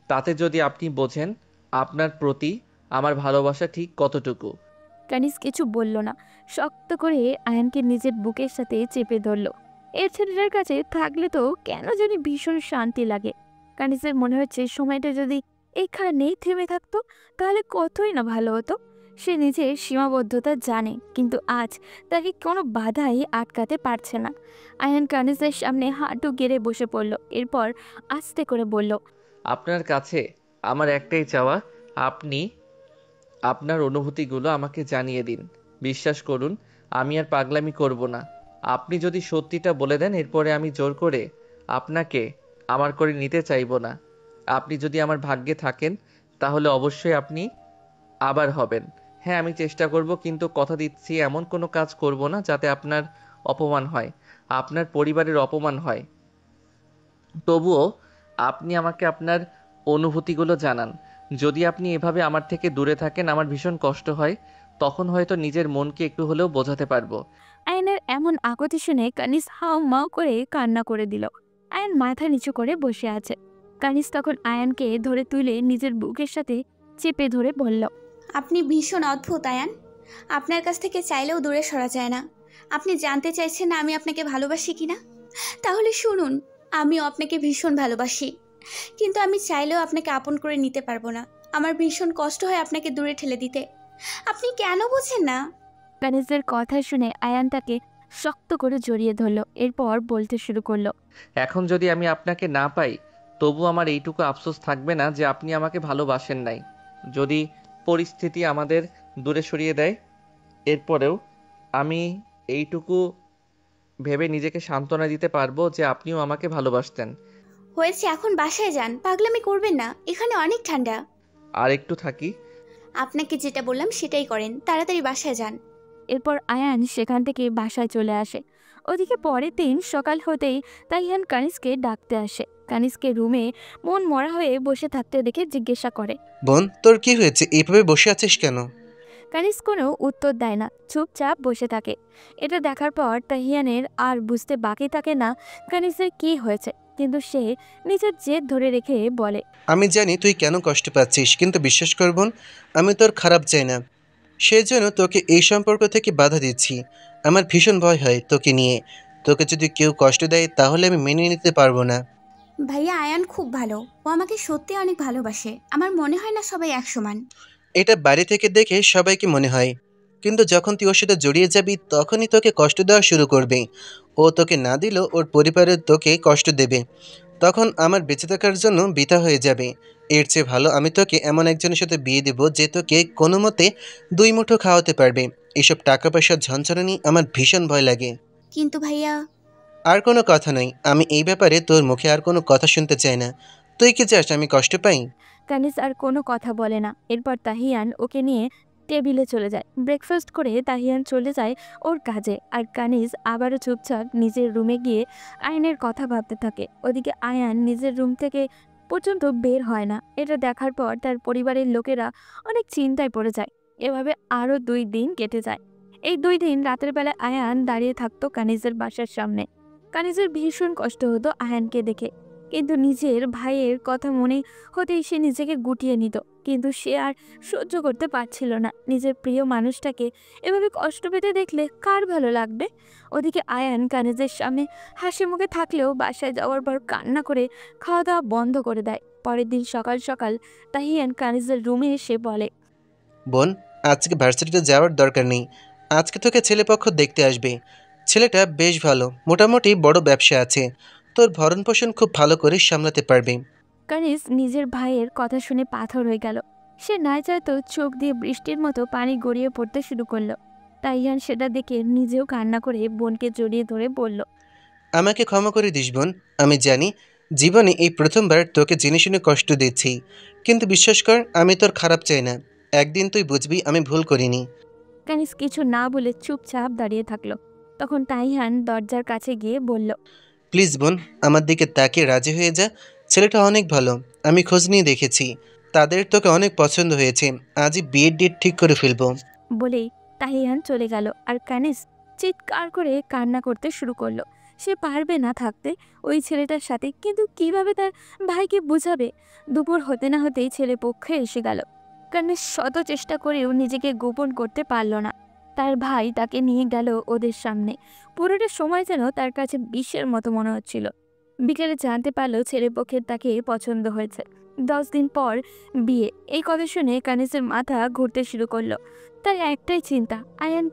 তাতে যদি আপনি বোঝেন আপনার প্রতি আমার ভালোবাসা ঠিক কতটুকু। কানিজ কিছু বলল না, শক্ত করে আয়ানকে নিজের বুকের সাথে চেপে ধরল। এই ছেলেটার কাছে থাকলে তো কেন জানি ভীষণ শান্তি লাগে। কানিজের মনে হচ্ছে সময়টা যদি এখানেই থেমে থাকতো তাহলে কতই না ভালো হতো। সে নিজের সীমাবদ্ধতা জানে, কিন্তু আজ তাকে কোনো বাধাই আটকাতে পারছে না। আয়ান কানিজের সামনে হাঁটু গেড়ে বসে পড়ল। এরপর আস্তে করে বলল, আপনার কাছে আমার একটাই চাওয়া, আপনি আপনার অনুভূতিগুলো আমাকে জানিয়ে দিন। বিশ্বাস করুন, আমি আর পাগলামি করব না। আপনি যদি সত্যিটা বলে দেন এরপরে আমি জোর করে আপনাকে আমার করে নিতে চাইব না। আপনি যদি আমার ভাগ্যে থাকেন তাহলে অবশ্যই আপনি আবার হবেন। হ্যাঁ, আমি চেষ্টা করব, কিন্তু কথা দিচ্ছি এমন কোনো কাজ করব না যাতে আপনার অপমান হয়, আপনার পরিবারের অপমান হয়। তবুও আপনি আমাকে আপনার অনুভূতিগুলো জানান। যদি আপনি এভাবে আমার থেকে দূরে থাকেন আমার ভীষণ কষ্ট হয়, তখন হয়তো নিজের মনকে একটু হলেও বোঝাতে পারবো। আয়নের এমন আকতি শুনে কানিজ হাও মাও করে কান্না করে দিল। আয়ান মাথা নিচু করে বসে আছে। কানিজ তখন আয়ানকে ধরে তুলে নিজের বুকের সাথে চেপে ধরে বলল, আপনি ভীষণ অদ্ভুত আয়ান। আপনার কাছ থেকে চাইলেও দূরে সরা যায় না। আপনি জানতে চাইছেন না আমি আপনাকে ভালোবাসি কিনা? তাহলে শুনুন, আমিও আপনাকে ভীষণ ভালোবাসি, কিন্তু আমি চাইলেও আপনাকে আপন করে নিতে পারবো না। আমার ভীষণ কষ্ট হয় আপনাকে দূরে ঠেলে দিতে। আপনি কেন বোঝেন না? কানিজের কথা শুনে আয়ান তাকে শক্ত করে জড়িয়ে ধরল। এরপর বলতে শুরু করলো, এখন যদি আমি আপনাকে না পাই, তবু আমার এইটুকু আফসোস থাকবে না যে আপনি আমাকে ভালোবাসেন নাই। যদি পরিস্থিতি আমাদের দূরে সরিয়ে দেয়, এরপরেও আমি এইটুকু ভেবে নিজেকে সান্ত্বনা দিতে পারবো যে আপনিও আমাকে ভালোবাসতেন। হয়েছে, এখন বাসায় যান। পাগলামি করবেন না, এখানে অনেক ঠান্ডা। আর একটু থাকি। আপনাকে যেটা বললাম সেটাই করেন, তাড়াতাড়ি বাসায় যান। এরপর আয়ান সেখান থেকে বাসায় চলে আসে। ওদিকে পরের দিন সকাল হতেই তাইয়ান কানিজকে ডাকতে আসে। কানিজকে রুমে মন মরা হয়ে বসে থাকতে দেখে জিজ্ঞাসা করে, বোন, তোর কি হয়েছে? এইভাবে বসে আছিস কেন? কানিজ কোনো উত্তর দেয় না, চুপচাপ বসে থাকে। এটা দেখার পর তাহিয়ানের আর বুঝতে বাকি থাকে না কানিজের কি হয়েছে, কিন্তু সে নিজের জেদ ধরে রেখে বলে, আমি জানি তুই কেন কষ্ট পাচ্ছিস, কিন্তু বিশ্বাস কর বোন, আমি তোর খারাপ চাই না। সেই জন্য তোকে এই সম্পর্ক থেকে বাধা দিচ্ছি। আমার ভীষণ ভয় হয় তোকে নিয়ে। তোকে যদি কেউ কষ্ট দেয় তাহলে আমি মেনে নিতে পারবো না। ভাইয়া আয়ান খুব ভালো, ও আমাকে সত্যি অনেক ভালোবাসে। আমার মনে হয় না সবাই এক সমান। এটা বাইরে থেকে দেখে সবাইকে মনে হয়, কিন্তু যখন তুই ওর সাথে জড়িয়ে যাবি তখনই তোকে কষ্ট দেওয়া শুরু করবে। ও তোকে না দিলেও ওর পরিবারের তোকে কষ্ট দেবে, তখন আমার বেঁচে থাকার জন্য বৃথা হয়ে যাবে। এর চেয়ে ভালো আমি তোকে এমন একজনের সাথে বিয়ে দেবো যে তোকে কোনো মতে দুই মুঠো খাওয়াতে পারবে। এসব টাকা পয়সার ঝঞ্ঝানি আমার ভীষণ ভয় লাগে। কিন্তু ভাইয়া, আর কোনো কথা নয়, আমি এই ব্যাপারে তোর মুখে আর কোনো কথা শুনতে চাই না। তুই কি চাস আমি কষ্ট পাই? কানিজ আর কোনো কথা বলে না। এরপর তাহিয়ান ওকে নিয়ে টেবিলে চলে যায়। ব্রেকফাস্ট করে তাহিয়ান চলে যায় ওর কাজে, আর কানিজ আবারও চুপচাপ নিজের রুমে গিয়ে আয়নের কথা ভাবতে থাকে। ওদিকে আয়ান নিজের রুম থেকে পর্যন্ত বের হয় না। এটা দেখার পর তার পরিবারের লোকেরা অনেক চিন্তায় পড়ে যায়। এভাবে আরও 2 দিন কেটে যায়। এই 2 দিন রাতের বেলা আয়ান দাঁড়িয়ে থাকতো কানিজের বাসার সামনে। কানিজের ভীষণ কষ্ট হতো আয়ানকে দেখে, কিন্তু নিজের ভাইয়ের কথা মনে হতেই সে নিজেকে গুটিয়ে নিত। কিন্তু সে আর সহ্য করতে পারছিল না। নিজের প্রিয় মানুষটাকে এভাবে কষ্ট পেতে দেখলে কার ভালো লাগবে? ওদিকে আয়ান কানিজের সামনে হাসি মুখে থাকলেও বাসায় যাওয়ার পর কান্না করে খাওয়া দাওয়া বন্ধ করে দেয়। পরের দিন সকাল সকাল তাহিয়ান কানিজের রুমে এসে বলে, বোন, আজকে ভার্সিটিতে যাওয়ার দরকার নেই। আজকে তোকে ছেলেপক্ষ দেখতে আসবে। ছেলেটা বেশ ভালো, মোটামুটি বড় ব্যবসা আছে। তোর ভরণ পোষণ খুব ভালো করে সামলাতে পারবে। কানিজ নিজের ভাইয়ের কথা শুনে পাথর হয়ে গেল। সে নাই চাইতো চোখ দিয়ে বৃষ্টির মতো পানি গড়িয়ে পড়তে শুরু করলো। তাইয়ান সেটা দেখে নিজেও কান্না করে বোনকে জড়িয়ে ধরে বলল, আমাকে ক্ষমা করে দিস বোন। আমি জানি জীবনে এই প্রথমবার তোকে জেনে শুনে কষ্ট দিচ্ছি, কিন্তু বিশ্বাস কর আমি তোর খারাপ চাই না। একদিন তুই বুঝবি আমি ভুল করিনি। কানিজ কিছু না বলে চুপচাপ দাঁড়িয়ে থাকলো। তখন তাইয়ান দরজার কাছে গিয়ে বলল, প্লিজ বোন, আমার দিকে তাকিয়ে রাজি হয়ে যা। ছেলেটা অনেক ভালো, আমি খোঁজ নিয়ে দেখেছি। তাদের তোকে অনেক পছন্দ হয়েছে। আজই বিয়ের ডেট ঠিক করে ফেলবো। বলেই তাহিয়ান চলে গেল। আর কানিজ চিৎকার করে কান্না করতে শুরু করলো। সে পারবে না থাকতে ওই ছেলেটার সাথে, কিন্তু কিভাবে তার ভাইকে বুঝাবে? দুপুর হতে না হতেই ছেলে পক্ষে এসে গেল। কানিজ শত চেষ্টা করেও নিজেকে গোপন করতে পারল না। তার ভাই তাকে নিয়ে গেল ওদের সামনে। পুরোটা সময় যেন তার কাছে বিশ্বের মতো মনে হচ্ছিল। বিকেলে জানতে পারলো ছেলেপক্ষের তাকে পছন্দ হয়েছে। 10 দিন পর বিয়ে। এই কথা শুনে কানিজের মাথা ঘুরতে শুরু করলো। তার একটাই চিন্তা, আয়ান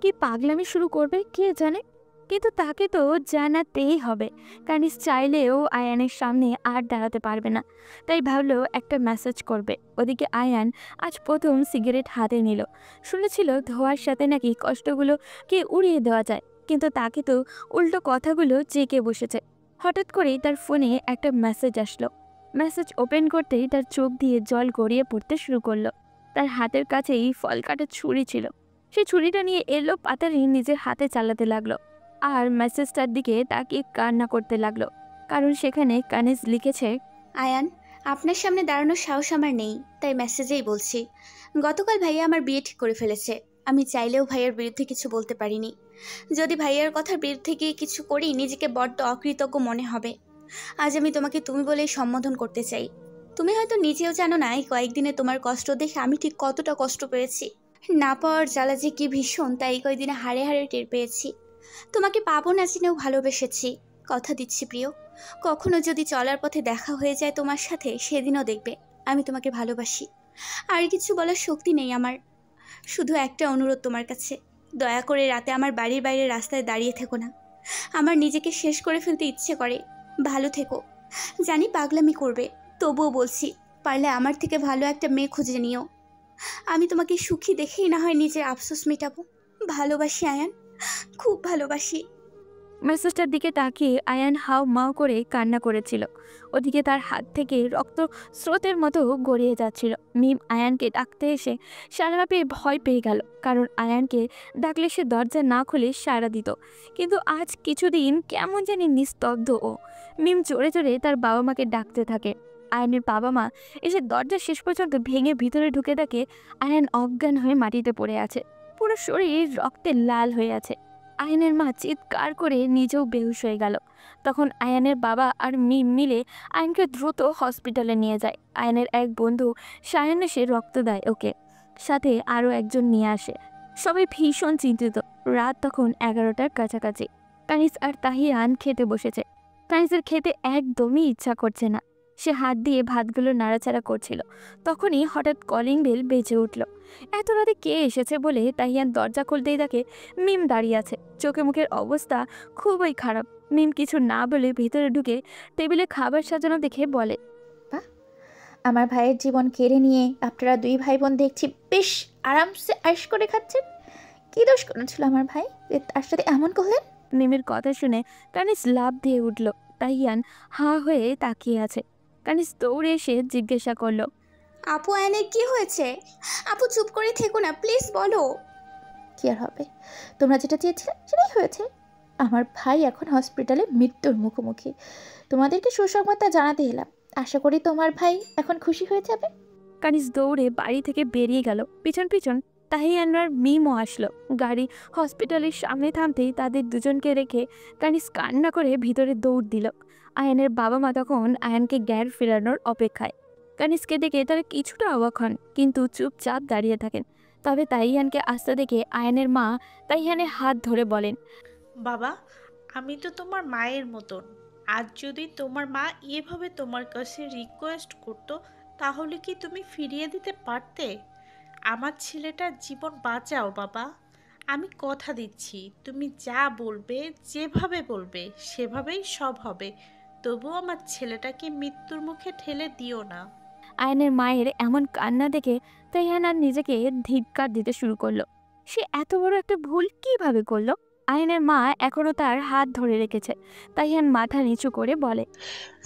কি পাগলামি শুরু করবে কে জানে, কিন্তু তাকে তো জানাতেই হবে। কানিজ চাইলেও আয়ানের সামনে আর দাঁড়াতে পারবে না। তাই ভাবলো একটা মেসেজ করবে। ওদিকে আয়ান আজ প্রথম সিগারেট হাতে নিল। শুনেছিল ধোয়ার সাথে নাকি কষ্টগুলোকে উড়িয়ে দেওয়া যায়, কিন্তু তাকে তো উল্টো কথাগুলো জেঁকে বসেছে। হঠাৎ করেই তার ফোনে একটা মেসেজ আসলো। মেসেজ ওপেন করতেই তার চোখ দিয়ে জল গড়িয়ে পড়তে শুরু করলো। তার হাতের কাছেই ফল কাটার ছুরি ছিল। সে ছুরিটা নিয়ে এলো পাতারি নিজের হাতে চালাতে লাগলো, আর মেসেজটার দিকে তাকিয়ে কান্না করতে লাগলো। কারণ সেখানে কানিজ লিখেছে, আয়ান, আপনার সামনে দাঁড়ানোর সাহস আমার নেই, তাই মেসেজেই বলছি। গতকাল ভাইয়া আমার বিয়ে ঠিক করে ফেলেছে। আমি চাইলেও ভাইয়ার বিরুদ্ধে কিছু বলতে পারিনি। যদি ভাইয়ার কথার বিরুদ্ধে গিয়ে কিছু করি নিজেকে বড্ড অকৃতজ্ঞ মনে হবে। আজ আমি তোমাকে তুমি বলেই সম্বোধন করতে চাই। তুমি হয়তো নিজেও জানো না এই কয়েকদিনে তোমার কষ্ট দেখে আমি ঠিক কতটা কষ্ট পেয়েছি। না পাওয়ার জ্বালা যে কি ভীষণ তা এই কয়েকদিনে হাড়ে হাড়ে টের পেয়েছি। তোমাকে পাবো না জেনেও ভালোবেসেছি। কথা দিচ্ছি প্রিয়, কখনো যদি চলার পথে দেখা হয়ে যায় তোমার সাথে, সেদিনও দেখবে আমি তোমাকে ভালোবাসি। আর কিছু বলার শক্তি নেই আমার। শুধু একটা অনুরোধ তোমার কাছে, দয়া করে রাতে আমার বাড়ির বাইরে রাস্তায় দাঁড়িয়ে থেকো না। আমার নিজেকে শেষ করে ফেলতে ইচ্ছে করে। ভালো থেকো। জানি পাগলামি করবে, তবুও বলছি পারলে আমার থেকে ভালো একটা মেয়ে খুঁজে নিও। আমি তোমাকে সুখী দেখেই না হয় নিজের আফসোস মেটাবো। ভালোবাসি আয়ান, খুব ভালোবাসি। মেসেজটার দিকে তাকিয়ে আয়ান হাউ মাউ করে কান্না করেছিল। ওদিকে তার হাত থেকে রক্ত স্রোতের মতো গড়িয়ে যাচ্ছিল। মিম আয়ানকে ডাকতে এসে সাড়া পেয়ে ভয় পেয়ে গেল, কারণ আয়ানকে ডাকলে সে দরজা না খুলে সাড়া দিত। কিন্তু আজ কিছুদিন কেমন জানি নিস্তব্ধ ও। মিম জোরে জোরে তার বাবা মাকে ডাকতে থাকে। আয়ানের বাবা মা এসে দরজা শেষ পর্যন্ত ভেঙে ভিতরে ঢুকে দেখে আয়ান অজ্ঞান হয়ে মাটিতে পড়ে আছে, পুরো শরীর রক্তে লাল হয়ে আছে। আয়ানের মা চিৎকার করে নিজেও বেহুশ হয়ে গেল। তখন আয়ানের বাবা আর মিম মিলে আয়ানকে দ্রুত হসপিটালে নিয়ে যায়। আয়ানের এক বন্ধু সায়ন এসে রক্ত দেয় ওকে, সাথে আরও একজন নিয়ে আসে। সবাই ভীষণ চিন্তিত। রাত তখন 11টার কাছাকাছি। কানিস আর তাহিয়ান খেতে বসেছে। কানিসের খেতে একদমই ইচ্ছা করছে না। সে হাত দিয়ে ভাতগুলো নাড়াচাড়া করছিল। তখনই হঠাৎ কলিং বেল বেজে উঠল। এত রাতে কে এসেছে বলে তাহিয়ান দরজা খুলতেই দেখে মিম দাঁড়িয়ে আছে। চোখে মুখের অবস্থা খুবই খারাপ। মিম কিছু না বলে ভিতরে ঢুকে টেবিলে খাবার সাজানো দেখে বলে, আমার ভাইয়ের জীবন কেড়ে নিয়ে আপনারা দুই ভাই বোন দেখছি বেশ আরামসে আয়েশ করে খাচ্ছেন। কি দোষ করেছিল আমার ভাই যে তার সাথে এমন করলেন? মিমের কথা শুনে কানিস লাফ দিয়ে উঠল। তাহিয়ান হাঁ হয়ে তাকিয়ে আছে। কানিস দৌড়ে এসে জিজ্ঞাসা করলো, আপু আয়ানের কি হয়েছে? আপু চুপ করে থেকো না, প্লিজ বলো। কি আর হবে, তোমরা যেটা চেয়েছিলে সেটাই হয়েছে। আমার ভাই এখন হসপিটালে মৃত্যুর মুখোমুখি। তোমাদেরকে সুসংবাদটা জানাতে এলাম। আশা করি তোমার ভাই এখন খুশি হয়ে যাবে। কানিস দৌড়ে বাড়ি থেকে বেরিয়ে গেল। পিছন পিছন তাহিয়ানার মিমও আসলো। গাড়ি হসপিটালের সামনে থামতেই তাদের দুজনকে রেখে কানিস কান্না করে ভিতরে দৌড় দিল। আয়ানের বাবা মা তখন আয়ানকে জ্ঞান ফেরানোর অপেক্ষায়। কানিসকে দেখে তারা কিছুটা অবাক হন, কিন্তু চুপচাপ দাঁড়িয়ে থাকেন। তবে তাইয়ানকে আসতে দেখে আয়ানের মা তাইয়ানের হাত ধরে বলেন, বাবা, আমি তো তোমার মায়ের মতন। আজ যদি তোমার মা এভাবে তোমার কাছে রিকোয়েস্ট করতো, তাহলে কি তুমি ফিরিয়ে দিতে পারতে? আমার ছেলেটার জীবন বাঁচাও বাবা। আমি কথা দিচ্ছি, তুমি যা বলবে, যেভাবে বলবে সেভাবেই সব হবে। তবুও আমার ছেলেটাকে মৃত্যুর মুখে ঠেলে দিও না। আয়ানের মায়ের এমন কান্না দেখে তাইয়ান আর নিজেকে ধিক্কার দিতে শুরু করলো। সে এত বড় একটা ভুল কিভাবে করলো? আয়ানের মা এখনো তার হাত ধরে রেখেছে। তাইয়ান মাথা নিচু করে বলে,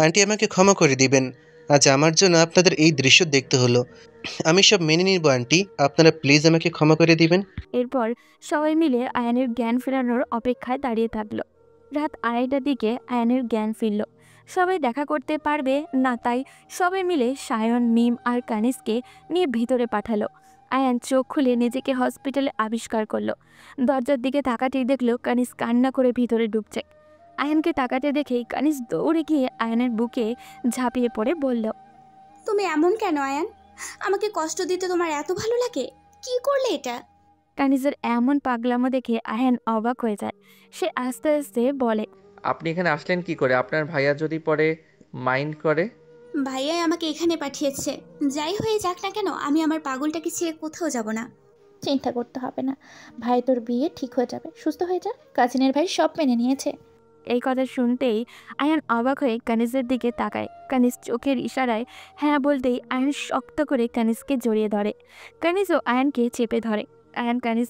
আন্টি আমাকে ক্ষমা করে দিবেন। আজ আমার জন্য আপনাদের এই দৃশ্য দেখতে হলো। আমি সব মেনে নিব আন্টি, আপনারা প্লিজ আমাকে ক্ষমা করে দিবেন। এরপর সবাই মিলে আয়ানের জ্ঞান ফেরানোর অপেক্ষায় দাঁড়িয়ে থাকলো। রাত 2:30টার দিকে আয়ানের জ্ঞান ফিরল। সবাই দেখা করতে পারবে না, তাই সবাই মিলে সায়ন, মিম আর কানিসকে নিয়ে ভিতরে পাঠালো। আয়ান চোখ খুলে নিজেকে হসপিটালে আবিষ্কার করলো। দরজার দিকে তাকাতেই দেখলো কানিস কান্না করে ভিতরে ঢুকছে। আয়ানকে তাকাতে দেখেই কানিস দৌড়ে গিয়ে আয়ানের বুকে ঝাঁপিয়ে পড়ে বলল, তুমি এমন কেন আয়ান? আমাকে কষ্ট দিতে তোমার এত ভালো লাগে? কি করলে এটা? কানিসের এমন পাগলামো দেখে আয়ান অবাক হয়ে যায়। সে আস্তে আস্তে বলে, আপনি এখানে আসলেন কি করে? আপনার ভাইয়া যদি পরে মাইন্ড করে? ভাইয়াই আমাকে এখানে পাঠিয়েছে। যাই হয়ে যাক না কেন, আমি আমার পাগলটাকে ছেড়ে কোথাও যাব না। চিন্তা করতে হবে না, ভাই তোর বিয়ে ঠিক হয়ে যাবে, সুস্থ হয়ে যা। কাজিনের ভাই সব মেনে নিয়েছে। এই কথা শুনতেই আয়ান অবাক হয়ে কানিসের দিকে তাকায়। কানিস চোখের ইশারায় হ্যাঁ বলতেই আয়ান শক্ত করে কানিসকে জড়িয়ে ধরে। কানিসও আয়ানকে চেপে ধরে। আয়ান কানিস